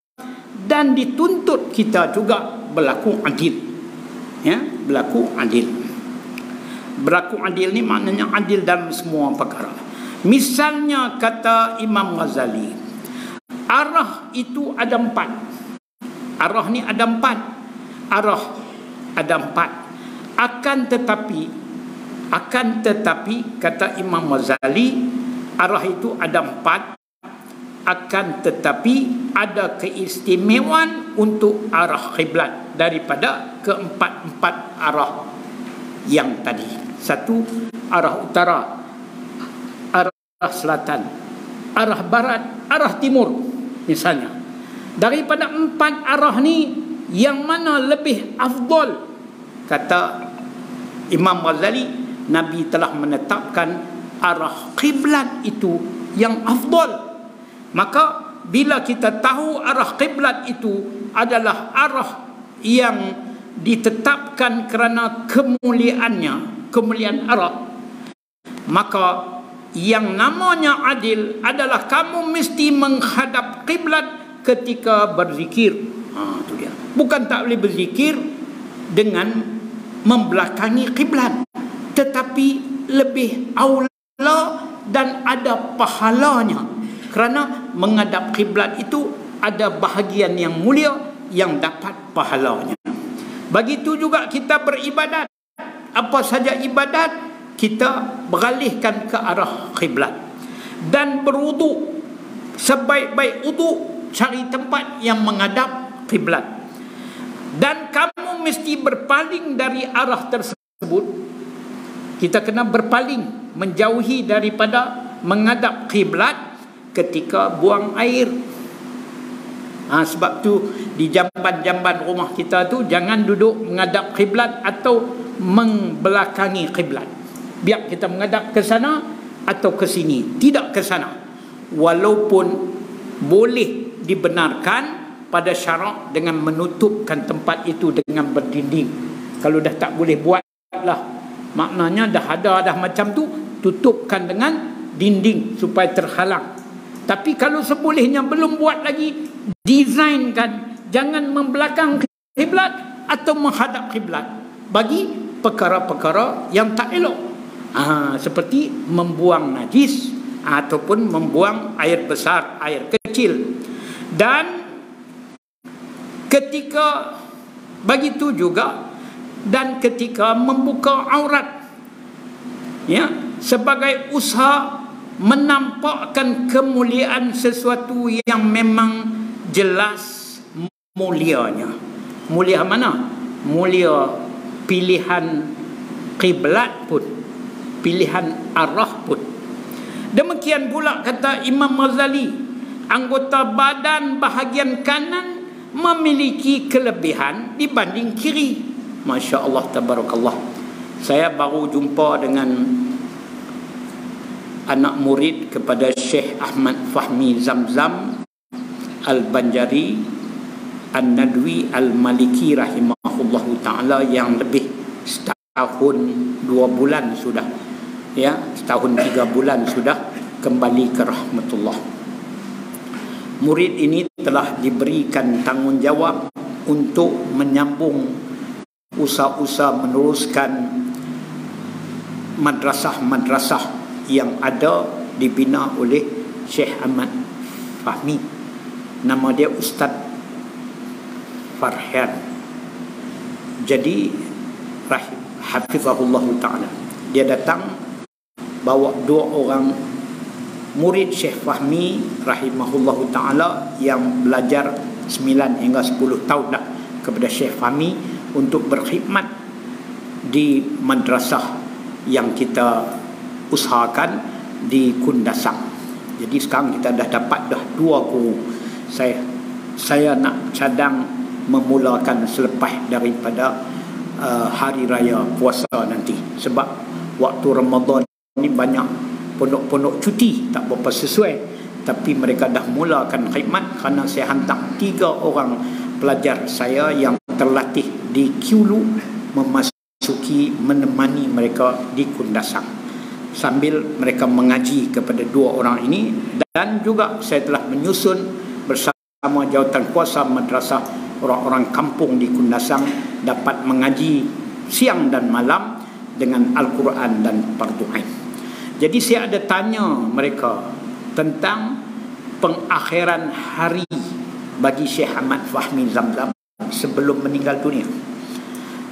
dan dituntut kita juga berlaku adil. Berlaku adil. Berlaku adil ni maknanya adil dalam semua perkara. Misalnya kata Imam Ghazali, arah itu ada 4. Arah ni ada 4. Arah ada 4. Akan tetapi kata Imam Ghazali, arah itu ada 4. Akan tetapi ada keistimewaan untuk arah kiblat daripada keempat-empat arah yang tadi. 1, arah utara, arah selatan, arah barat, arah timur misalnya. Daripada 4 arah ni, yang mana lebih afdal? Kata Imam Ghazali, Nabi telah menetapkan arah kiblat itu yang afdal. Maka bila kita tahu arah kiblat itu adalah arah yang ditetapkan kerana kemuliaan arah, maka yang namanya adil adalah kamu mesti menghadap kiblat ketika berzikir. Itu dia. Bukan tak boleh berzikir dengan membelakangi kiblat, tetapi lebih aula dan ada pahalanya, kerana menghadap kiblat itu ada bahagian yang mulia yang dapat pahalanya. Begitu juga kita beribadat, apa saja ibadat kita beralihkan ke arah kiblat. Dan berwuduk, sebaik-baik wuduk cari tempat yang menghadap kiblat. Dan kamu mesti berpaling dari arah tersebut. Kita kena berpaling, menjauhi daripada menghadap kiblat ketika buang air. Sebab tu di jamban-jamban rumah kita tu jangan duduk menghadap kiblat atau membelakangi kiblat. Biar kita menghadap ke sana atau ke sini, tidak ke sana. Walaupun boleh dibenarkan pada syarak dengan menutupkan tempat itu dengan berdinding. Kalau dah tak boleh buatlah, maknanya dah macam tu, tutupkan dengan dinding supaya terhalang. Tapi kalau sebolehnya belum buat lagi, desainkan jangan membelakang kiblat atau menghadap kiblat bagi perkara-perkara yang tak elok. Seperti membuang najis ataupun membuang air besar, air kecil. Dan ketika begitu juga, dan ketika membuka aurat, sebagai usaha menampakkan kemuliaan sesuatu yang memang jelas mulianya. Mulia mana? Mulia pilihan kiblat pun, pilihan arah pun. Demikian pula kata Imam Ghazali, anggota badan bahagian kanan memiliki kelebihan dibanding kiri. Masya Allah, tabarakallah. Saya baru jumpa dengan anak murid kepada Syekh Ahmad Fahmi Zamzam Al-Banjari An-Nadwi Al-Maliki rahimahullahu ta'ala, yang lebih setahun 2 bulan sudah, setahun 3 bulan sudah kembali ke rahmatullah. Murid ini telah diberikan tanggungjawab untuk menyambung usaha-usaha meneruskan madrasah-madrasah yang ada dibina oleh Syekh Ahmad Fahmi. Nama dia Ustaz Farhan. Jadi hafizahullah ta'ala, dia datang bawa 2 orang murid Syekh Fahmi rahimahullahu ta'ala yang belajar 9 hingga 10 tahun dah kepada Syekh Fahmi untuk berkhidmat di madrasah yang kita usahakan di Kundasang. Jadi sekarang kita dah dapat 2 guru. Saya nak cadang memulakan selepas daripada hari raya puasa nanti, sebab waktu Ramadan ni banyak pondok-pondok cuti, tak berapa sesuai. Tapi mereka dah mulakan khidmat kerana saya hantar 3 orang pelajar saya yang terlatih di Kiulu memasuki menemani mereka di Kundasang, sambil mereka mengaji kepada 2 orang ini. Dan juga saya telah menyusun bersama jawatan kuasa madrasah orang-orang kampung di Kundasang dapat mengaji siang dan malam dengan Al-Quran dan Fardu Ain. Jadi saya ada tanya mereka tentang pengakhiran hari bagi Syekh Ahmad Fahmi Zamzam sebelum meninggal dunia.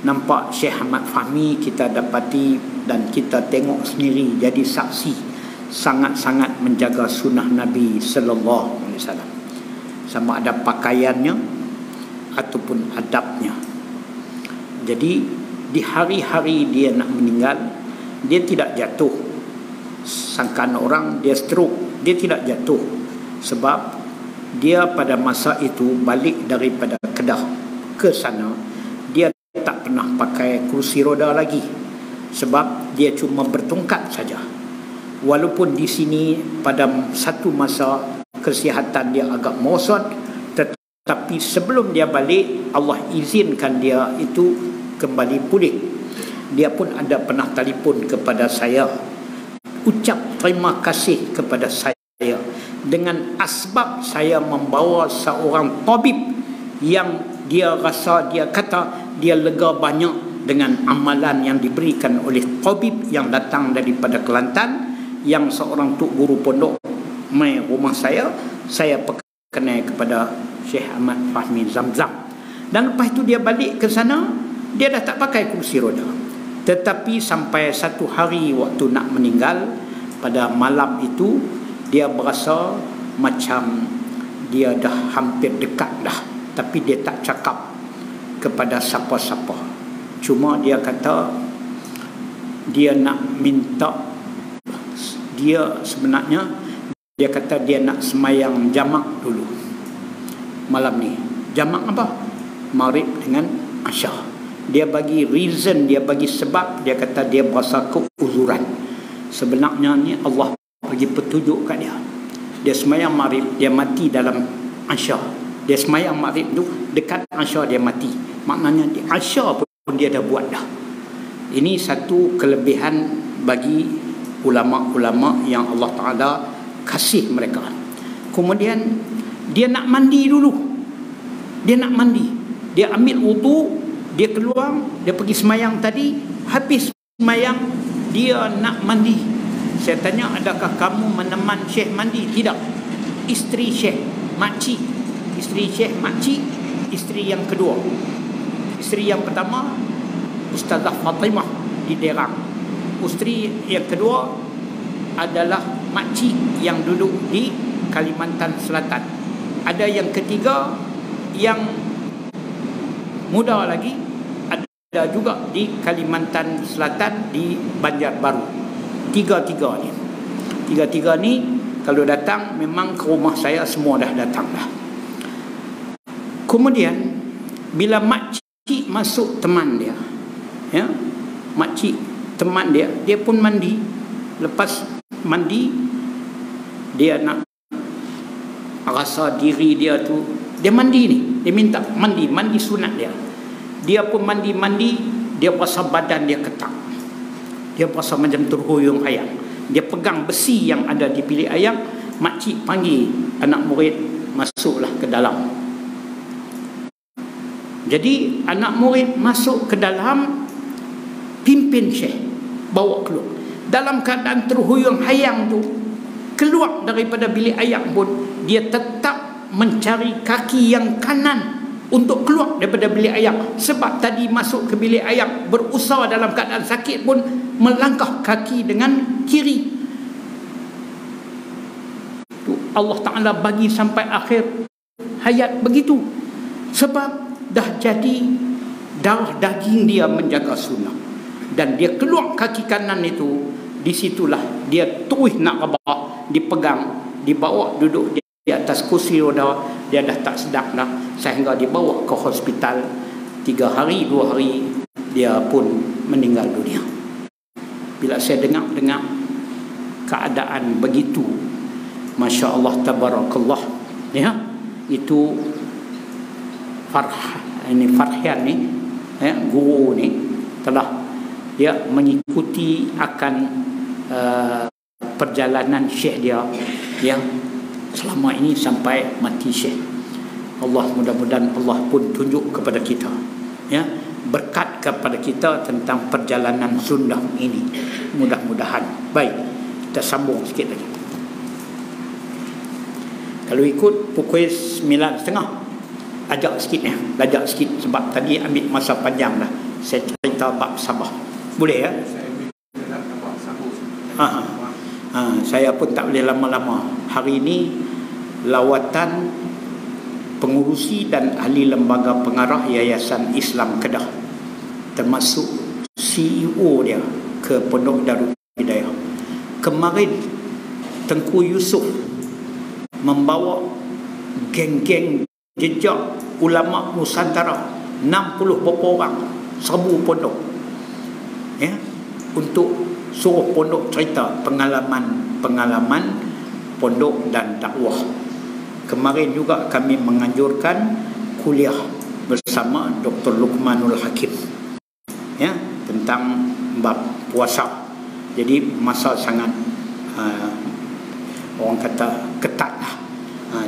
Nampak Syekh Ahmad Fahmi kita dapati dan kita tengok sendiri jadi saksi sangat-sangat menjaga sunnah Nabi sallallahu alaihi wasallam, sama ada pakaiannya ataupun adabnya. Jadi di hari-hari dia nak meninggal, dia tidak jatuh. Sangkaan orang dia stroke, dia tidak jatuh sebab dia pada masa itu balik daripada Kedah ke sana, dia tak pernah pakai kursi roda lagi sebab dia cuma bertongkat saja. Walaupun di sini pada satu masa kesihatan dia agak merosot, tetapi sebelum dia balik Allah izinkan dia itu kembali pulih. Dia pun ada pernah telefon kepada saya, ucap terima kasih kepada saya dengan asbab saya membawa seorang tabib yang dia rasa, dia kata dia lega banyak dengan amalan yang diberikan oleh tabib yang datang daripada Kelantan, yang seorang tuk guru pondok mai rumah saya perkenal kepada Syekh Ahmad Fahmi Zamzam. Dan lepas itu dia balik ke sana, dia dah tak pakai kursi roda. Tetapi sampai satu hari waktu nak meninggal, pada malam itu dia berasa macam dia dah hampir dekat dah, tapi dia tak cakap kepada siapa-siapa. Cuma dia kata dia nak minta, dia sebenarnya dia kata dia nak semayang jamak dulu malam ni. Jamak apa? Maghrib dengan Isyak. Dia bagi reason, dia bagi sebab, dia kata dia berasa keuzuran. Sebenarnya ni Allah bagi petunjuk kat dia. Dia semayang maghrib, dia mati dalam Isyak. Dia semayang maghrib tu dekat Isyak dia mati. Maknanya di Isyak pun dia dah buat dah. Ini satu kelebihan bagi ulama-ulama yang Allah Ta'ala kasih mereka. Kemudian dia nak mandi dulu. Dia nak mandi. Dia ambil wudu, dia keluar, dia pergi semayang tadi. Habis semayang, dia nak mandi. Saya tanya, adakah kamu meneman Syekh mandi? Tidak. Isteri Syekh, makcik. Isteri Syekh, makcik. Isteri yang kedua. Isteri yang pertama, Ustazah Fatimah di Derang. Isteri yang kedua adalah makcik yang duduk di Kalimantan Selatan. Ada yang ketiga yang muda lagi, ada juga di Kalimantan Selatan, di Banjarbaru. Tiga-tiga ni kalau datang memang ke rumah saya semua dah datang dah. Kemudian bila makcik masuk teman dia, ya, makcik teman dia, dia pun mandi. Lepas mandi, dia nak rasa diri dia tu, dia mandi ni, dia minta mandi sunat dia. Dia pun mandi, dia rasa badan dia ketak. Dia rasa macam terhuyung ayam. Dia pegang besi yang ada di bilik ayam. Makcik panggil anak murid, masuklah ke dalam. Jadi anak murid masuk ke dalam, pimpin Syekh, bawa keluar. Dalam keadaan terhuyung hayang tu, keluar daripada bilik ayam pun, dia tetap mencari kaki yang kanan untuk keluar daripada bilik ayam. Sebab tadi masuk ke bilik ayam, berusaha dalam keadaan sakit pun melangkah kaki dengan kiri. Allah Ta'ala bagi sampai akhir hayat begitu. Sebab dah jadi darah daging dia menjaga sunnah. dan dia keluar kaki kanan itu, disitulah dia terus nak rebah, dipegang, dibawa duduk di atas kursi roda. Dia dah tak sedap dah, sehingga dibawa ke hospital. 3 hari 2 hari dia pun meninggal dunia. Bila saya dengar keadaan begitu, Masya Allah tabarakallah, ya, itu Farhian ni, ya, guru ni telah dia mengikuti akan perjalanan Syekh dia, ya, selama ini sampai mati Syekh. Allah, mudah-mudahan Allah pun tunjuk kepada kita, ya, berkat kepada kita tentang perjalanan sunnah ini, mudah-mudahan. Baik, kita sambung sikit lagi. Kalau ikut pukul 9.30, ajak sikit ya, lajak sikit, sebab tadi ambil masa panjang dah saya cerita bab Sabah. Boleh ya? Saya pun tak boleh lama-lama. Hari ini lawatan pengurusi dan ahli lembaga pengarah Yayasan Islam Kedah, termasuk CEO dia, ke Pondok Darul Hidayah. Kemarin Tengku Yusof membawa geng-geng jejak ulama Nusantara 60 berapa orang, 1000 pondok, ya, untuk suruh pondok cerita pengalaman pondok dan dakwah. Kemarin juga kami menganjurkan kuliah bersama Dr. Luqmanul Hakim, ya, tentang bab puasa. Jadi masa sangat orang kata ketat lah.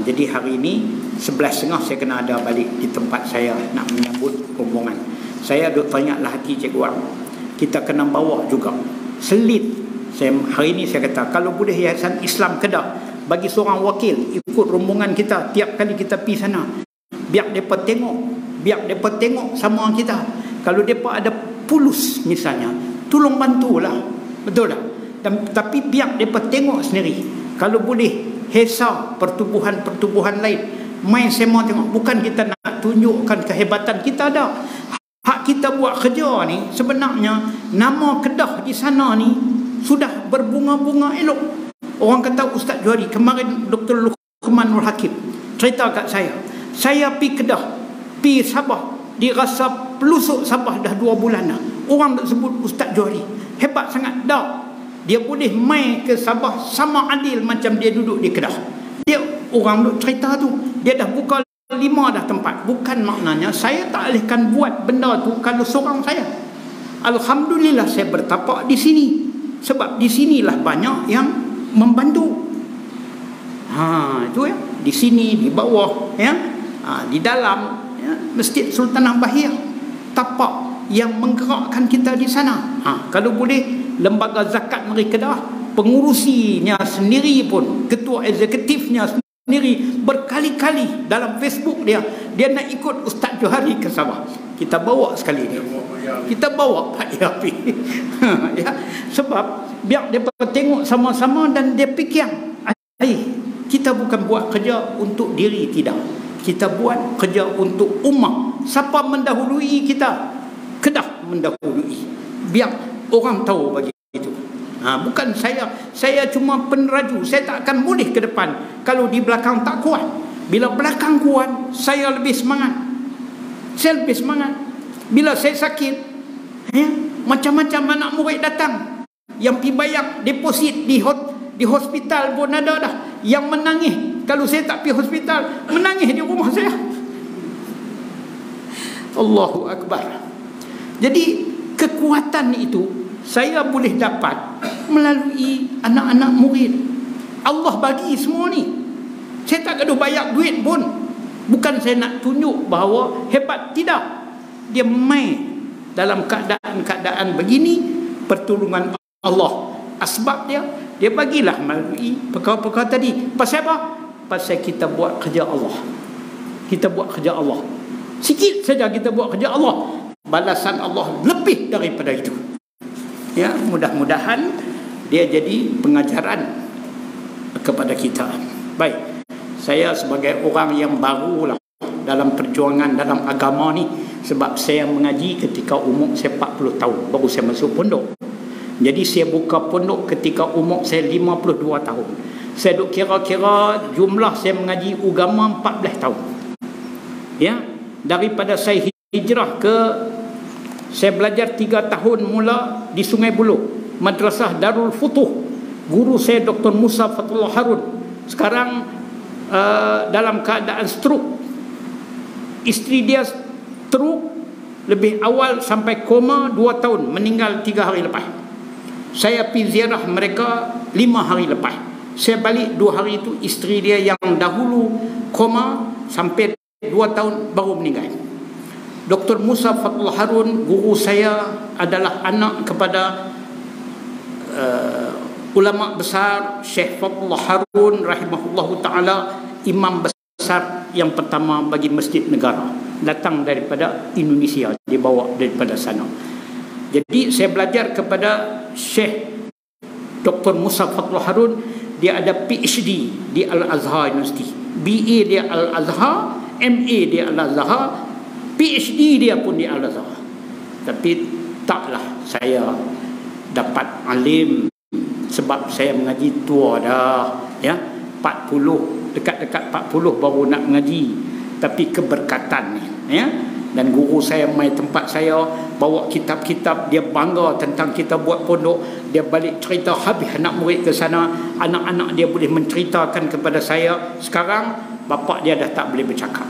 Jadi hari ini 11.30 saya kena ada balik di tempat saya nak menyambut rombongan. Saya duk tanya lah hati Cikgu Wang, kita kena bawa juga selit. Hari ini saya kata, kalau boleh Yayasan Islam Kedah bagi seorang wakil ikut rombongan kita tiap kali kita pergi sana, biar mereka tengok sama kita. Kalau mereka ada pulus misalnya, tolong bantulah, betul tak? Tapi biar mereka tengok sendiri. Kalau boleh hesa pertubuhan lain, main semua tengok. Bukan kita nak tunjukkan kehebatan kita dah. Hak kita buat kerja ni sebenarnya, nama Kedah di sana ni sudah berbunga-bunga elok. Orang kata Ustaz Johari, kemarin Dr. Luqmanul Hakim cerita kat saya pergi Kedah, pergi Sabah, dia rasa pelusuk Sabah dah 2 bulan dah. Orang nak sebut Ustaz Johari hebat sangat dah. Dia boleh main ke Sabah sama adil macam dia duduk di Kedah. Dia orang duk cerita tu, dia dah buka 5 dah tempat. Bukan maknanya saya tak bolehkan buat benda tu kalau seorang saya. Alhamdulillah saya bertapak di sini, sebab di sinilah banyak yang membantu. Itu ya, di sini, di bawah, ya, di dalam, ya, Masjid Sultanah Bahir, tapak yang menggerakkan kita di sana. Kalau boleh lembaga zakat Negeri Kedah, pengurusinya sendiri pun, ketua eksekutifnya sendiri berkali-kali dalam Facebook dia nak ikut Ustaz Johari ke Sabah. Kita bawa sekali ni, kita bawa Pak Yapi. Ya, sebab biar dia tengok sama-sama dan dia fikir, kita bukan buat kerja untuk diri, tidak. Kita buat kerja untuk ummah. Siapa mendahului kita? Kedah mendahului. Biar orang tahu bagi itu. Bukan saya cuma peneraju. Saya tak akan boleh ke depan kalau di belakang tak kuat. Bila belakang kuat, saya lebih semangat. Bila saya sakit, ya, macam-macam anak murid datang yang pergi bayar deposit di hospital pun ada dah, yang menangis kalau saya tak pergi hospital, menangis di rumah saya. Allahu Akbar. Jadi kekuatan itu saya boleh dapat melalui anak-anak murid. Allah bagi semua ni. Saya tak gaduh bayar duit pun. Bukan saya nak tunjuk bahawa hebat, tidak. Dia main dalam keadaan begini, pertolongan Allah. Asbab dia bagilah melalui perkara-perkara tadi. Pasal apa? Pasal kita buat kerja Allah. Kita buat kerja Allah. Sikit saja kita buat kerja Allah, balasan Allah lebih daripada itu. Ya, mudah-mudahan dia jadi pengajaran kepada kita. Baik, saya sebagai orang yang baru lah dalam perjuangan dalam agama ni, Sebab saya mengaji ketika umur saya 40 tahun, baru saya masuk pondok. Jadi saya buka pondok ketika umur saya 52 tahun. Saya duk kira-kira jumlah saya mengaji agama 14 tahun. Ya, daripada saya hijrah saya belajar 3 tahun mula di Sungai Buloh, Madrasah Darul Futuh. Guru saya Dr. Musa Fatullah Harun. Sekarang dalam keadaan stroke. Isteri dia stroke lebih awal sampai koma 2 tahun, meninggal 3 hari lepas. Saya pergi ziarah mereka 5 hari lepas. Saya balik 2 hari itu, isteri dia yang dahulu koma sampai 2 tahun baru meninggal. Dr. Musa Fatullah Harun, guru saya, adalah anak kepada ulama besar Syekh Fatullah Harun rahimahullahu ta'ala, imam besar yang pertama bagi Masjid Negara, datang daripada Indonesia, dibawa daripada sana. Jadi saya belajar kepada Syekh Dr. Musa Fatullah Harun. Dia ada PhD di Al-Azhar University, BA dia Al-Azhar, MA dia Al-Azhar, PhD dia pun di Al-Azhar. Tapi taklah saya dapat alim, sebab saya mengaji tua dah, ya, 40, dekat-dekat 40 baru nak mengaji. Tapi keberkatan ni, ya. Dan guru saya mai tempat saya, bawa kitab-kitab, dia bangga tentang kita buat pondok. Dia balik cerita habis anak murid ke sana, anak-anak dia boleh menceritakan kepada saya. Sekarang bapa dia dah tak boleh bercakap.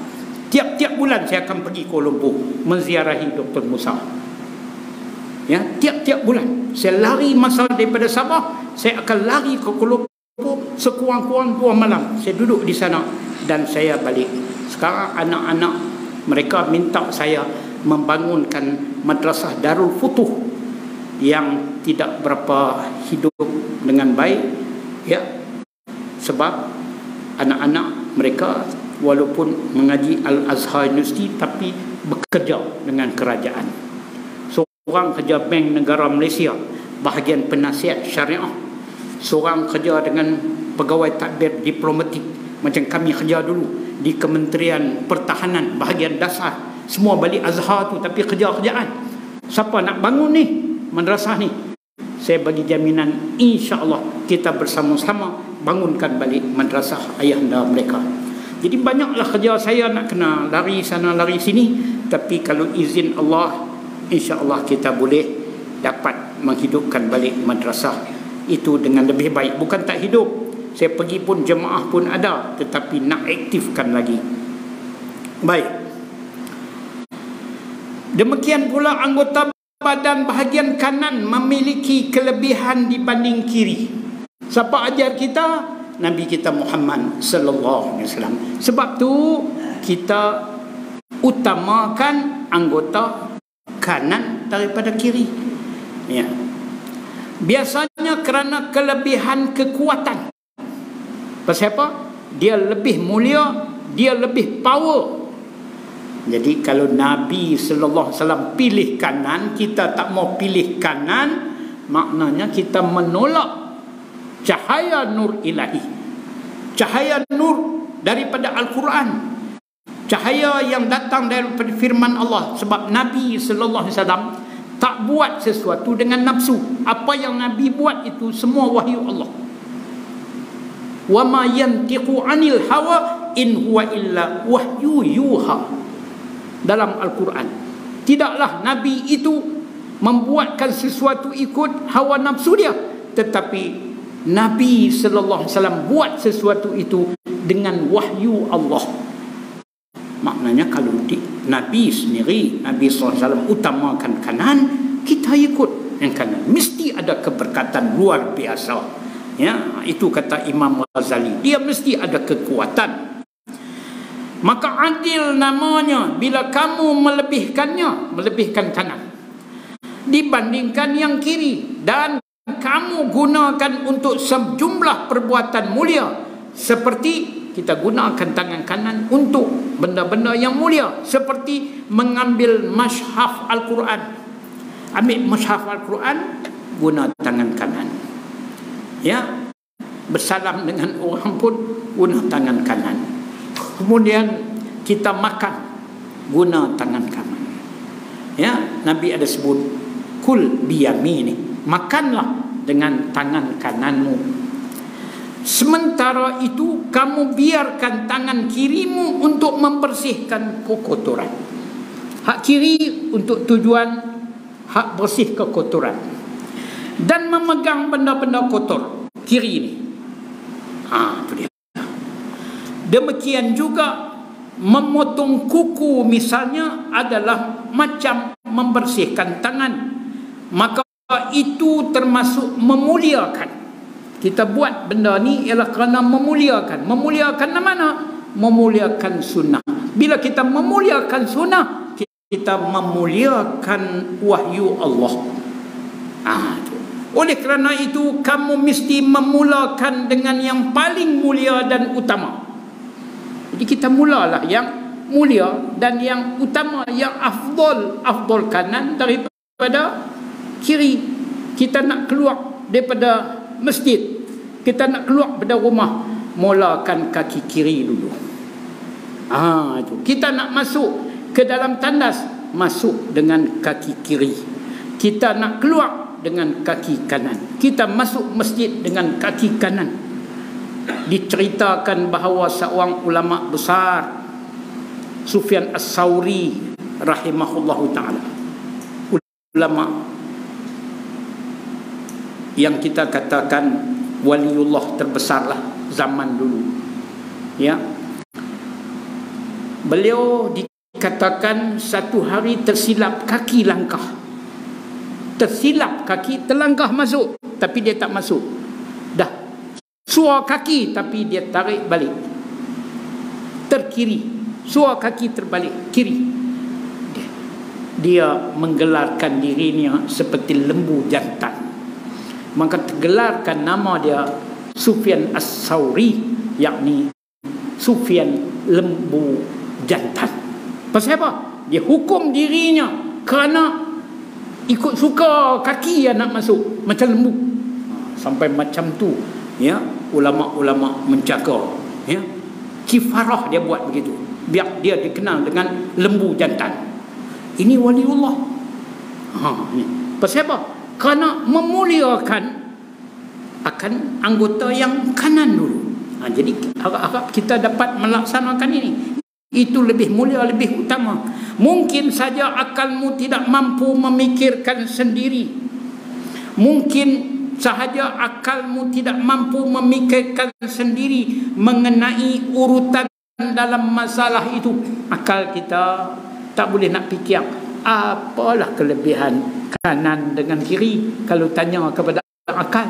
Tiap-tiap bulan saya akan pergi Kuala Lumpur menziarahi Dr. Musa. Ya, tiap-tiap bulan saya lari masa daripada Sabah, saya akan lari ke Kuala Lumpur sekurang-kurang 2 malam. Saya duduk di sana dan saya balik. Sekarang anak-anak mereka minta saya membangunkan Madrasah Darul Futuh yang tidak berapa hidup dengan baik, ya, sebab anak-anak mereka walaupun mengaji Al-Azhar University tapi bekerja dengan kerajaan. Seorang kerja Bank Negara Malaysia bahagian penasihat syariah, seorang kerja dengan pegawai tadbir diplomatik macam kami kerja dulu di Kementerian Pertahanan bahagian dasar. Semua balik Azhar tu tapi kerja-kerjaan. Siapa nak bangun ni madrasah ni? Saya bagi jaminan, insya-Allah kita bersama-sama bangunkan balik madrasah ayahanda mereka. Jadi banyaklah kerja saya nak kena lari sana lari sini, tapi kalau izin Allah, insya-Allah kita boleh dapat menghidupkan balik madrasah itu dengan lebih baik. Bukan tak hidup, saya pergi pun jemaah pun ada, tetapi nak aktifkan lagi. Baik. Demikian pula anggota badan bahagian kanan memiliki kelebihan dibanding kiri. Siapa ajar kita? Nabi kita Muhammad sallallahu alaihi wasallam. Sebab tu kita utamakan anggota kanan daripada kiri. Ya. Biasanya kerana kelebihan kekuatan. Pasal apa? Dia lebih mulia, dia lebih power. Jadi kalau Nabi sallallahu alaihi wasallam pilih kanan, kita tak mau pilih kanan, maknanya kita menolak cahaya nur ilahi, cahaya nur daripada Al-Quran, cahaya yang datang daripada firman Allah. Sebab Nabi sallallahu alaihi wasallam tak buat sesuatu dengan nafsu. Apa yang Nabi buat itu semua wahyu Allah. Wa ma yantiqu 'anil hawa in huwa illa wahyu yuha. Dalam Al-Quran, tidaklah Nabi itu membuatkan sesuatu ikut hawa nafsu dia, tetapi Nabi sallallahu alaihi wasallam buat sesuatu itu dengan wahyu Allah. Maknanya kalau Nabi sendiri, Nabi sallallahu alaihi wasallam utamakan kanan, kita ikut yang kanan. Mesti ada keberkatan luar biasa. Ya, itu kata Imam Ghazali. Dia mesti ada kekuatan. Maka adil namanya bila kamu melebihkan kanan dibandingkan yang kiri, dan kamu gunakan untuk sejumlah perbuatan mulia, seperti kita gunakan tangan kanan untuk benda-benda yang mulia, seperti mengambil mushaf Al-Quran. Ambil mushaf Al-Quran, guna tangan kanan. Ya, bersalam dengan orang pun guna tangan kanan. Kemudian kita makan, guna tangan kanan. Ya, Nabi ada sebut kul biyamini, makanlah dengan tangan kananmu. Sementara itu kamu biarkan tangan kirimu untuk membersihkan kekotoran. Hak kiri untuk tujuan hak bersih kekotoran. Dan memegang benda-benda kotor kiri ini. Itu dia. Demikian juga memotong kuku misalnya adalah macam membersihkan tangan. Maka itu termasuk memuliakan. Kita buat benda ni ialah kerana memuliakan. Memuliakan mana? Memuliakan sunnah. Bila kita memuliakan sunnah, kita memuliakan wahyu Allah. Oleh kerana itu kamu mesti memulakan dengan yang paling mulia dan utama. Jadi kita mulalah yang mulia dan yang utama, yang afdal. Afdal kanan daripada kiri. Kita nak keluar daripada masjid, kita nak keluar daripada rumah, mulakan kaki kiri dulu. Itu. Kita nak masuk ke dalam tandas, masuk dengan kaki kiri. Kita nak keluar dengan kaki kanan. Kita masuk masjid dengan kaki kanan. Diceritakan bahawa seorang ulama besar, Sufyan As-Sauri rahimahullahu ta'ala, ulama yang kita katakan waliullah terbesarlah zaman dulu, ya. Beliau dikatakan satu hari tersilap kaki langkah. Tersilap kaki, terlangkah masuk, tapi dia tak masuk. Dah suar kaki, tapi dia tarik balik. Terkiri, suar kaki terbalik kiri. Dia menggelarkan dirinya seperti lembu jantan. Maka tergelarkan nama dia Sufyan As-Sauri, yakni Sufyan lembu jantan. Pasal apa? Dia hukum dirinya kerana ikut suka kaki yang nak masuk macam lembu. Sampai macam tu, ya, ulama-ulama menjaga, ya. Kifarah dia buat begitu, biar dia dikenal dengan lembu jantan. Ini waliullah. Pasal apa? Kerana memuliakan akan anggota yang kanan dulu. Jadi harap-harap kita dapat melaksanakan ini. Itu lebih mulia, lebih utama. Mungkin saja akalmu tidak mampu memikirkan sendiri. Mungkin sahaja akalmu tidak mampu memikirkan sendiri mengenai urutan dalam masalah itu. Akal kita tak boleh nak fikir apalah kelebihan kanan dengan kiri kalau tanya kepada akal,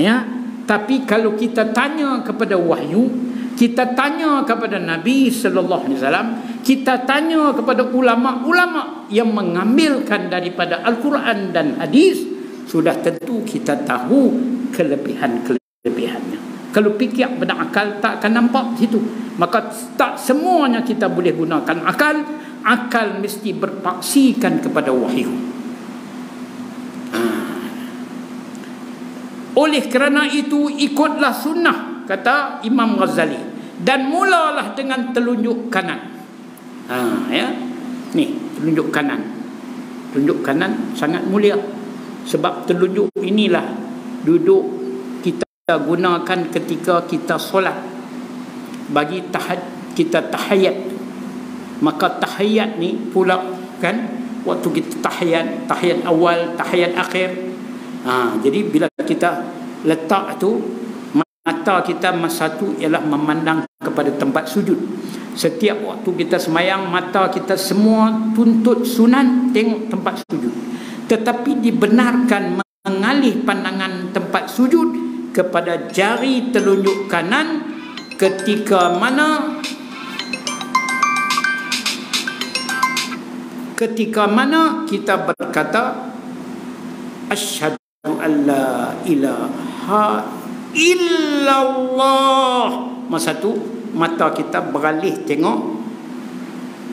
ya. Tapi kalau kita tanya kepada wahyu, kita tanya kepada Nabi sallallahu alaihi wasallam, kita tanya kepada ulama-ulama yang mengambilkan daripada Al-Quran dan hadis, sudah tentu kita tahu kelebihan-kelebihannya. Kalau fikir benda akal tak akan nampak situ. Maka tak semuanya kita boleh gunakan akal. Akal mesti berpaksikan kepada wahyu. Oleh kerana itu ikutlah sunnah, kata Imam Ghazali, dan mulalah dengan telunjuk kanan. Ya, ni telunjuk kanan. Telunjuk kanan sangat mulia, sebab telunjuk inilah duduk kita gunakan ketika kita solat. Bagi kita tahiyat. Maka tahiyat ni pula kan, waktu kita tahiyat awal, tahiyat akhir. Jadi bila kita letak tu, mata kita masa tu ialah memandang kepada tempat sujud. Setiap waktu kita semayang, mata kita semua tuntut sunan tengok tempat sujud. Tetapi dibenarkan mengalih pandangan tempat sujud kepada jari telunjuk kanan ketika mana kita berkata asyhadu an la ilaha illallah. Masa tu mata kita beralih tengok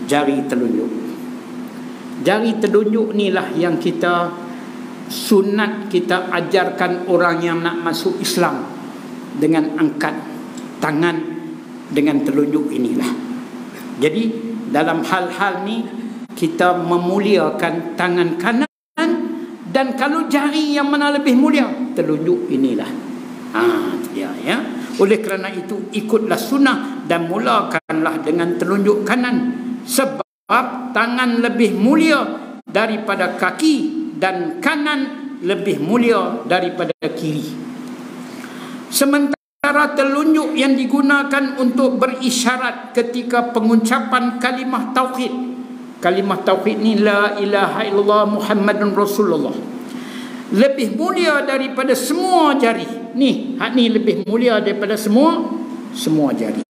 jari telunjuk. Jari telunjuk inilah yang kita sunat, kita ajarkan orang yang nak masuk Islam dengan angkat tangan dengan telunjuk inilah. Jadi dalam hal-hal ni kita memuliakan tangan kanan, dan kalau jari yang mana lebih mulia, telunjuk inilah. Dia ya. Oleh kerana itu ikutlah sunnah dan mulakanlah dengan telunjuk kanan, sebab tangan lebih mulia daripada kaki dan kanan lebih mulia daripada kiri. Sementara telunjuk yang digunakan untuk berisyarat ketika pengucapan kalimah tauhid. Kalimah tauhid ni la ilaha illallah Muhammadun Rasulullah, lebih mulia daripada semua jari. Ni, hak ni lebih mulia daripada semua jari.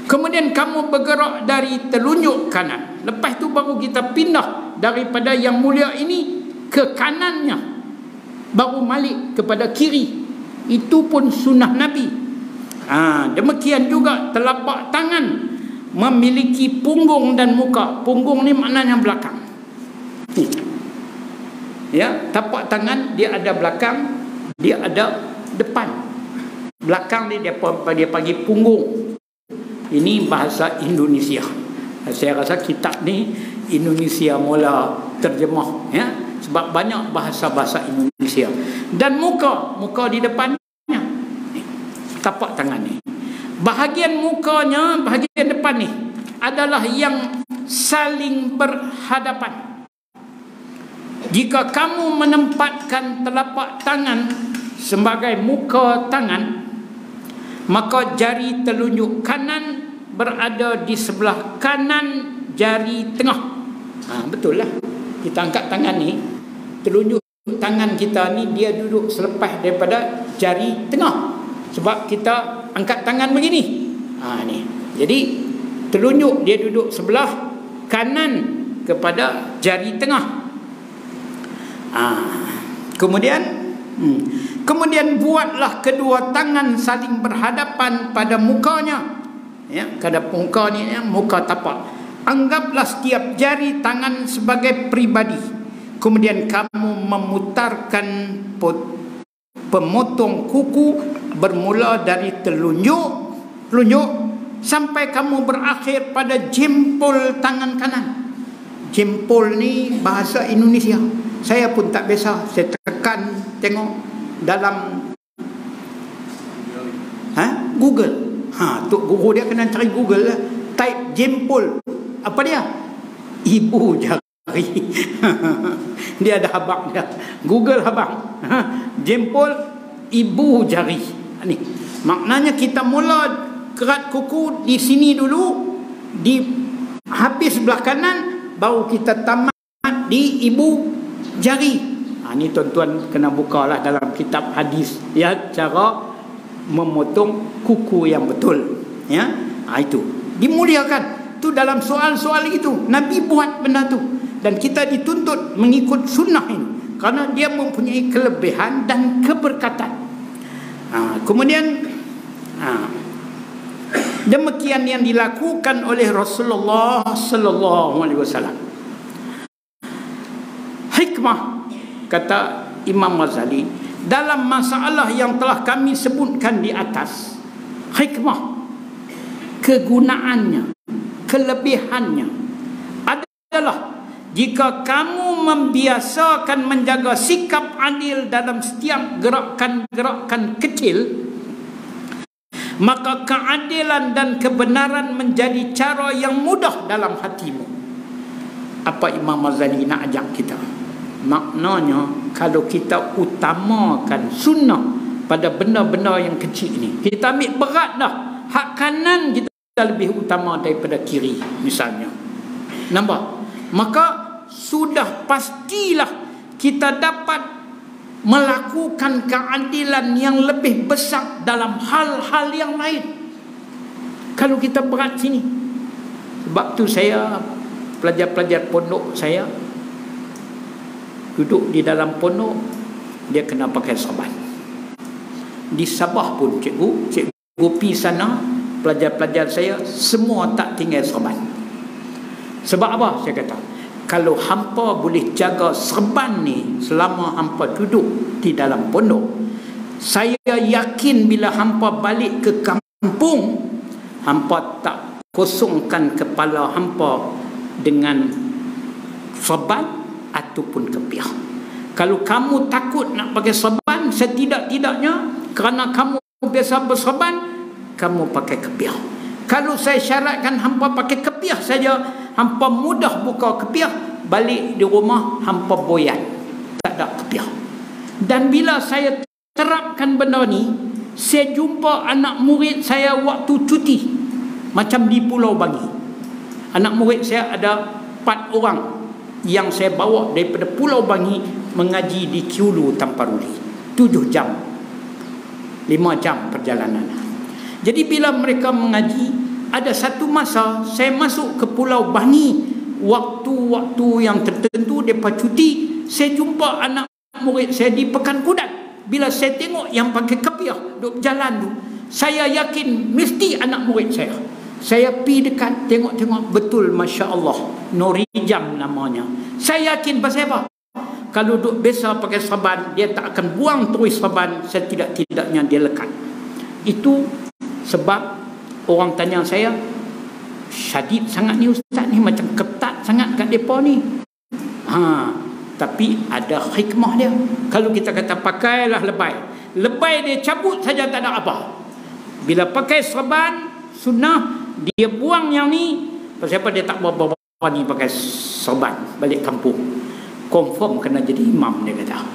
Kemudian kamu bergerak dari telunjuk kanan. Lepas tu baru kita pindah daripada yang mulia ini ke kanannya, baru balik kepada kiri. Itu pun sunnah Nabi. Demikian juga telapak tangan memiliki punggung dan muka. Punggung ni maknanya belakang. Ya, tapak tangan dia ada belakang, dia ada depan. Belakang ni dia panggil punggung. Ini bahasa Indonesia. Saya rasa kitab ni Indonesia mula terjemah, ya, sebab banyak bahasa-bahasa Indonesia. Dan muka di depannya. Tapak tangan ni. Bahagian mukanya, bahagian depan ni adalah yang saling berhadapan. Jika kamu menempatkan telapak tangan sebagai muka tangan, maka jari telunjuk kanan berada di sebelah kanan jari tengah. Betul lah. Kita angkat tangan ni, telunjuk tangan kita ni dia duduk selepas daripada jari tengah. Sebab kita angkat tangan begini. Ni. Jadi telunjuk dia duduk sebelah kanan kepada jari tengah. Kemudian buatlah kedua tangan saling berhadapan pada mukanya. Ya, pada muka ni, ya, muka tapak. Anggaplah setiap jari tangan sebagai pribadi. Kemudian kamu memutarkan pemotong kuku bermula dari telunjuk sampai kamu berakhir pada jempol tangan kanan. Jempol ni bahasa Indonesia. Saya pun tak biasa. Saya tekan tengok dalam Google. Tok guru dia kena cari Google lah. Type jempol. Apa dia? Ibu jari. Dia ada habang dia. Google habang. Jempol ibu jari. Ni. Maknanya kita mula kerat kuku di sini dulu, di habis sebelah kanan, baru kita tamat di ibu jari. Ni tuan-tuan kena bukalah dalam kitab hadis, ya, cara memotong kuku yang betul, ya. Itu dimuliakan. Tu dalam soal-soal itu Nabi buat benda tu, dan kita dituntut mengikut sunnah ini kerana dia mempunyai kelebihan dan keberkatan. Kemudian demikian yang dilakukan oleh Rasulullah sallallahu alaihi wasallam. Hikmah, kata Imam Ghazali, dalam masalah yang telah kami sebutkan di atas, hikmah, kegunaannya, kelebihannya adalah jika kamu membiasakan menjaga sikap adil dalam setiap gerakan-gerakan kecil, maka keadilan dan kebenaran menjadi cara yang mudah dalam hatimu. Apa Imam Ghazali nak ajak kita? Maknanya kalau kita utamakan sunnah pada benda-benda yang kecil ni, kita ambil berat dah. Hak kanan kita lebih utama daripada kiri misalnya. Nampak? Maka sudah pastilah kita dapat melakukan keadilan yang lebih besar dalam hal-hal yang lain. Kalau kita berat sini. Sebab tu saya, pelajar-pelajar pondok saya duduk di dalam pondok, dia kena pakai serban. Di Sabah pun cikgu pergi sana, pelajar-pelajar saya semua tak tinggal serban. Sebab apa? Saya kata, kalau hampa boleh jaga serban ni selama hampa duduk di dalam pondok, saya yakin bila hampa balik ke kampung, hampa tak kosongkan kepala hampa dengan serban ataupun kepiah. Kalau kamu takut nak pakai serban, setidak-tidaknya kerana kamu biasa berserban, kamu pakai kepiah. Kalau saya syaratkan hampa pakai kepiah saja, hampa mudah buka kepiah, balik di rumah hampa boyan, tak ada kepiah. Dan bila saya terapkan benda ni, saya jumpa anak murid saya waktu cuti, macam di Pulau Bangi. Anak murid saya ada 4 orang yang saya bawa daripada Pulau Bangi mengaji di Kiulu Tamparuli, 7 jam, 5 jam perjalanan. Jadi bila mereka mengaji, ada satu masa saya masuk ke Pulau Bangi, waktu-waktu yang tertentu mereka cuti, saya jumpa anak murid saya di Pekan Kudat. Bila saya tengok yang pakai kepiah duduk jalan tu, saya yakin mesti anak murid saya. Saya pergi dekat, tengok-tengok, betul, Masya Allah, Norijam namanya. Saya yakin pasal apa? Kalau duduk biasa pakai serban, dia tak akan buang terus serban, setidak-tidaknya dia lekat. Itu sebab orang tanya saya, syadid sangat ni ustaz ni, macam ketat sangat kat mereka ni. Tapi ada hikmah dia. Kalau kita kata pakailah lebay, lebay dia cabut saja tak ada apa. Bila pakai serban sunnah, dia buang yang ni. Pasal apa dia tak bawa ni pakai serban balik kampung, confirm kena jadi imam, dia kata.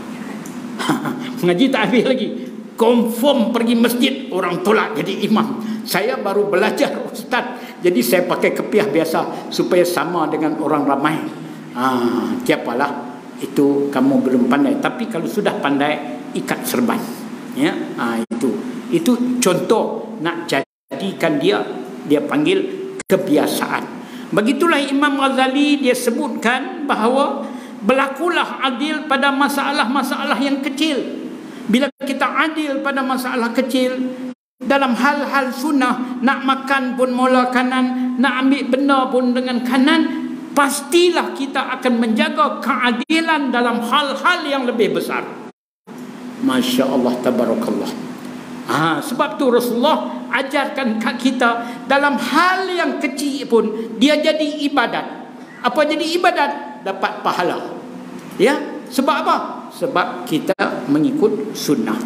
Mengaji tak habis lagi, confirm pergi masjid orang tolak jadi imam. Saya baru belajar ustaz, jadi saya pakai kepiah biasa supaya sama dengan orang ramai. Tiapalah, itu kamu belum pandai. Tapi kalau sudah pandai, ikat serban, ya. Itu contoh nak jadikan dia panggil kebiasaan. Begitulah Imam Ghazali, dia sebutkan bahawa berlakulah adil pada masalah-masalah yang kecil. Bila kita adil pada masalah kecil, dalam hal-hal sunnah, nak makan pun mula kanan, nak ambil benda pun dengan kanan, pastilah kita akan menjaga keadilan dalam hal-hal yang lebih besar. Masya Allah, tabarakallah. Sebab tu Rasulullah ajarkan kat kita, dalam hal yang kecil pun dia jadi ibadat. Apa jadi ibadat? Dapat pahala. Ya, sebab apa? Sebab kita mengikut sunnah.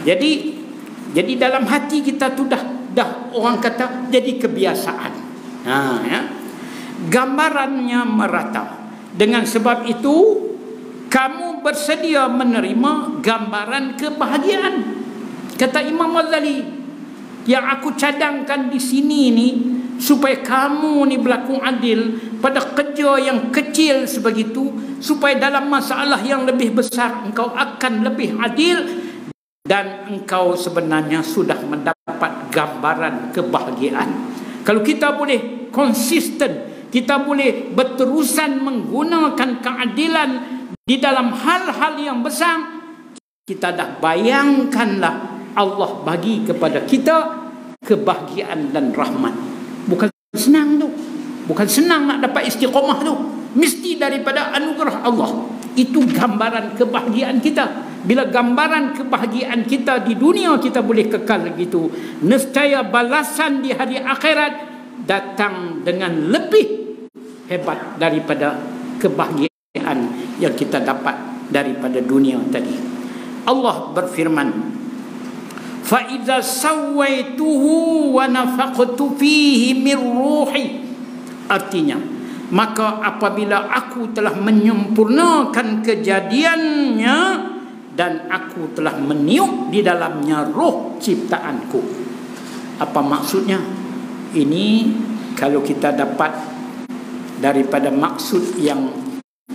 Jadi dalam hati kita tu dah orang kata jadi kebiasaan. Ya. Gambarannya merata. Dengan sebab itu kamu bersedia menerima gambaran kebahagiaan. Kata Imam Ghazali, yang aku cadangkan di sini ni, supaya kamu ni berlaku adil pada kerja yang kecil sebegitu, supaya dalam masalah yang lebih besar engkau akan lebih adil, dan engkau sebenarnya sudah mendapat gambaran kebahagiaan. Kalau kita boleh konsisten, kita boleh berterusan menggunakan keadilan di dalam hal-hal yang besar, kita dah bayangkanlah Allah bagi kepada kita kebahagiaan dan rahmat. Bukan senang tu. Bukan senang nak dapat istiqamah tu. Mesti daripada anugerah Allah. Itu gambaran kebahagiaan kita. Bila gambaran kebahagiaan kita di dunia kita boleh kekal begitu, nescaya balasan di hari akhirat datang dengan lebih hebat daripada kebahagiaan yang kita dapat daripada dunia tadi. Allah berfirman, fa idza sawaituhu wa nafaqtu fihi min ruhi, artinya maka apabila aku telah menyempurnakan kejadiannya dan aku telah meniup di dalamnya roh ciptaanku. Apa maksudnya? Ini kalau kita dapat daripada maksud yang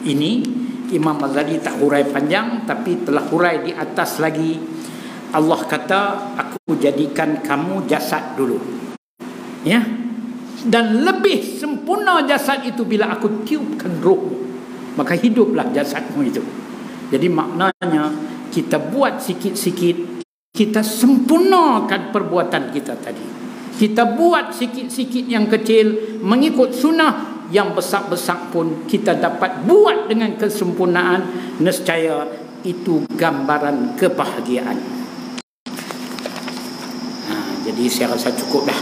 ini, Imam Ghazali tak hurai panjang, tapi telah hurai di atas lagi. Allah kata, aku jadikan kamu jasad dulu, ya, dan lebih sempurna jasad itu bila aku tiupkan rohmu, maka hiduplah jasadmu itu. Jadi maknanya kita buat sikit-sikit, kita sempurnakan perbuatan kita tadi. Kita buat sikit-sikit yang kecil mengikut sunnah, yang besar-besar pun kita dapat buat dengan kesempurnaan. Nescaya itu gambaran kebahagiaan. Jadi saya rasa cukup dah.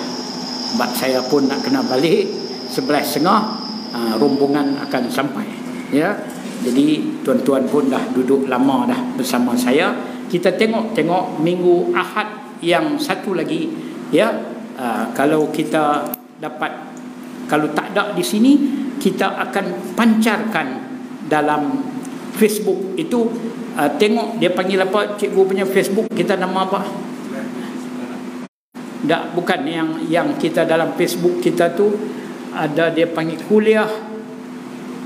Sebab saya pun nak kena balik 11.30. rombongan akan sampai. Ya, jadi tuan-tuan pun dah duduk lama dah bersama saya. Kita tengok minggu Ahad yang satu lagi. Ya, kalau kita dapat, kalau tak ada di sini, kita akan pancarkan dalam Facebook itu. Tengok dia panggil apa cikgu punya Facebook, kita nama apa? Tak, bukan yang kita dalam Facebook kita tu ada, dia panggil kuliah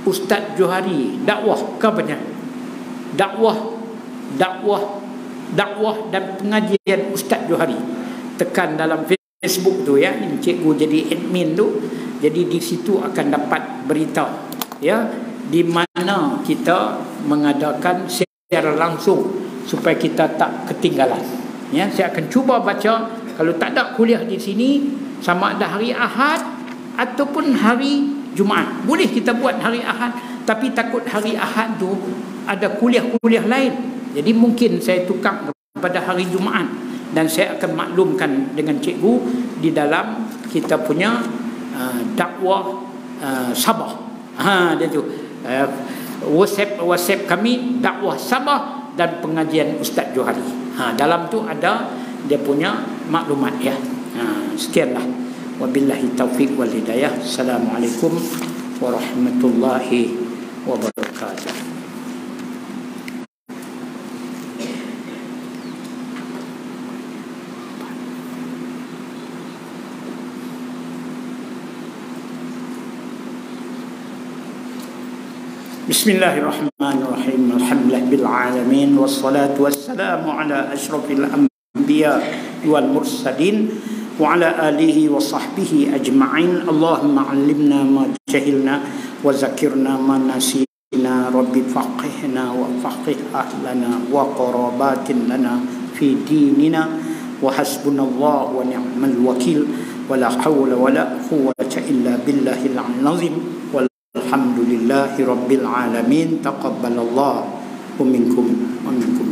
Ustaz Johari, dakwah ke apanya? Dakwah dan pengajian Ustaz Johari. Tekan dalam Facebook tu ya, cikgu jadi admin tu. Jadi di situ akan dapat berita ya, di mana kita mengadakan secara langsung supaya kita tak ketinggalan. Ya, saya akan cuba baca. Kalau tak ada kuliah di sini, sama ada hari Ahad ataupun hari Jumaat. Boleh kita buat hari Ahad, tapi takut hari Ahad tu ada kuliah-kuliah lain. Jadi mungkin saya tukar pada hari Jumaat, dan saya akan maklumkan dengan cikgu di dalam kita punya dakwah Sabah. Dia tu WhatsApp kami, dakwah Sabah dan pengajian Ustaz Johari. Dalam tu ada dia punya maklumat ya. Sekianlah. Wabillahi taufiq wal hidayah. Assalamualaikum warahmatullahi wabarakatuh. Bismillahirrahmanirrahim. Alhamdulillahil alamin wassalatu wassalamu ala asyrafil anbiya wal mursalin wa ala alihi wa sahbihi ajma'in. Allahumma 'allimna ma jahilna wa zakirna ma nasina. Rabbi faqihna wa faqih ahlana wa qarabatin lana fi dinina wa hasbunallahu wa ni'mal wakil wa la hawla wa la quwwata illa billahil 'aliyyil 'azim. Alhamdulillahi rabbil alamin. Taqabbalallahu minkum wa minkum.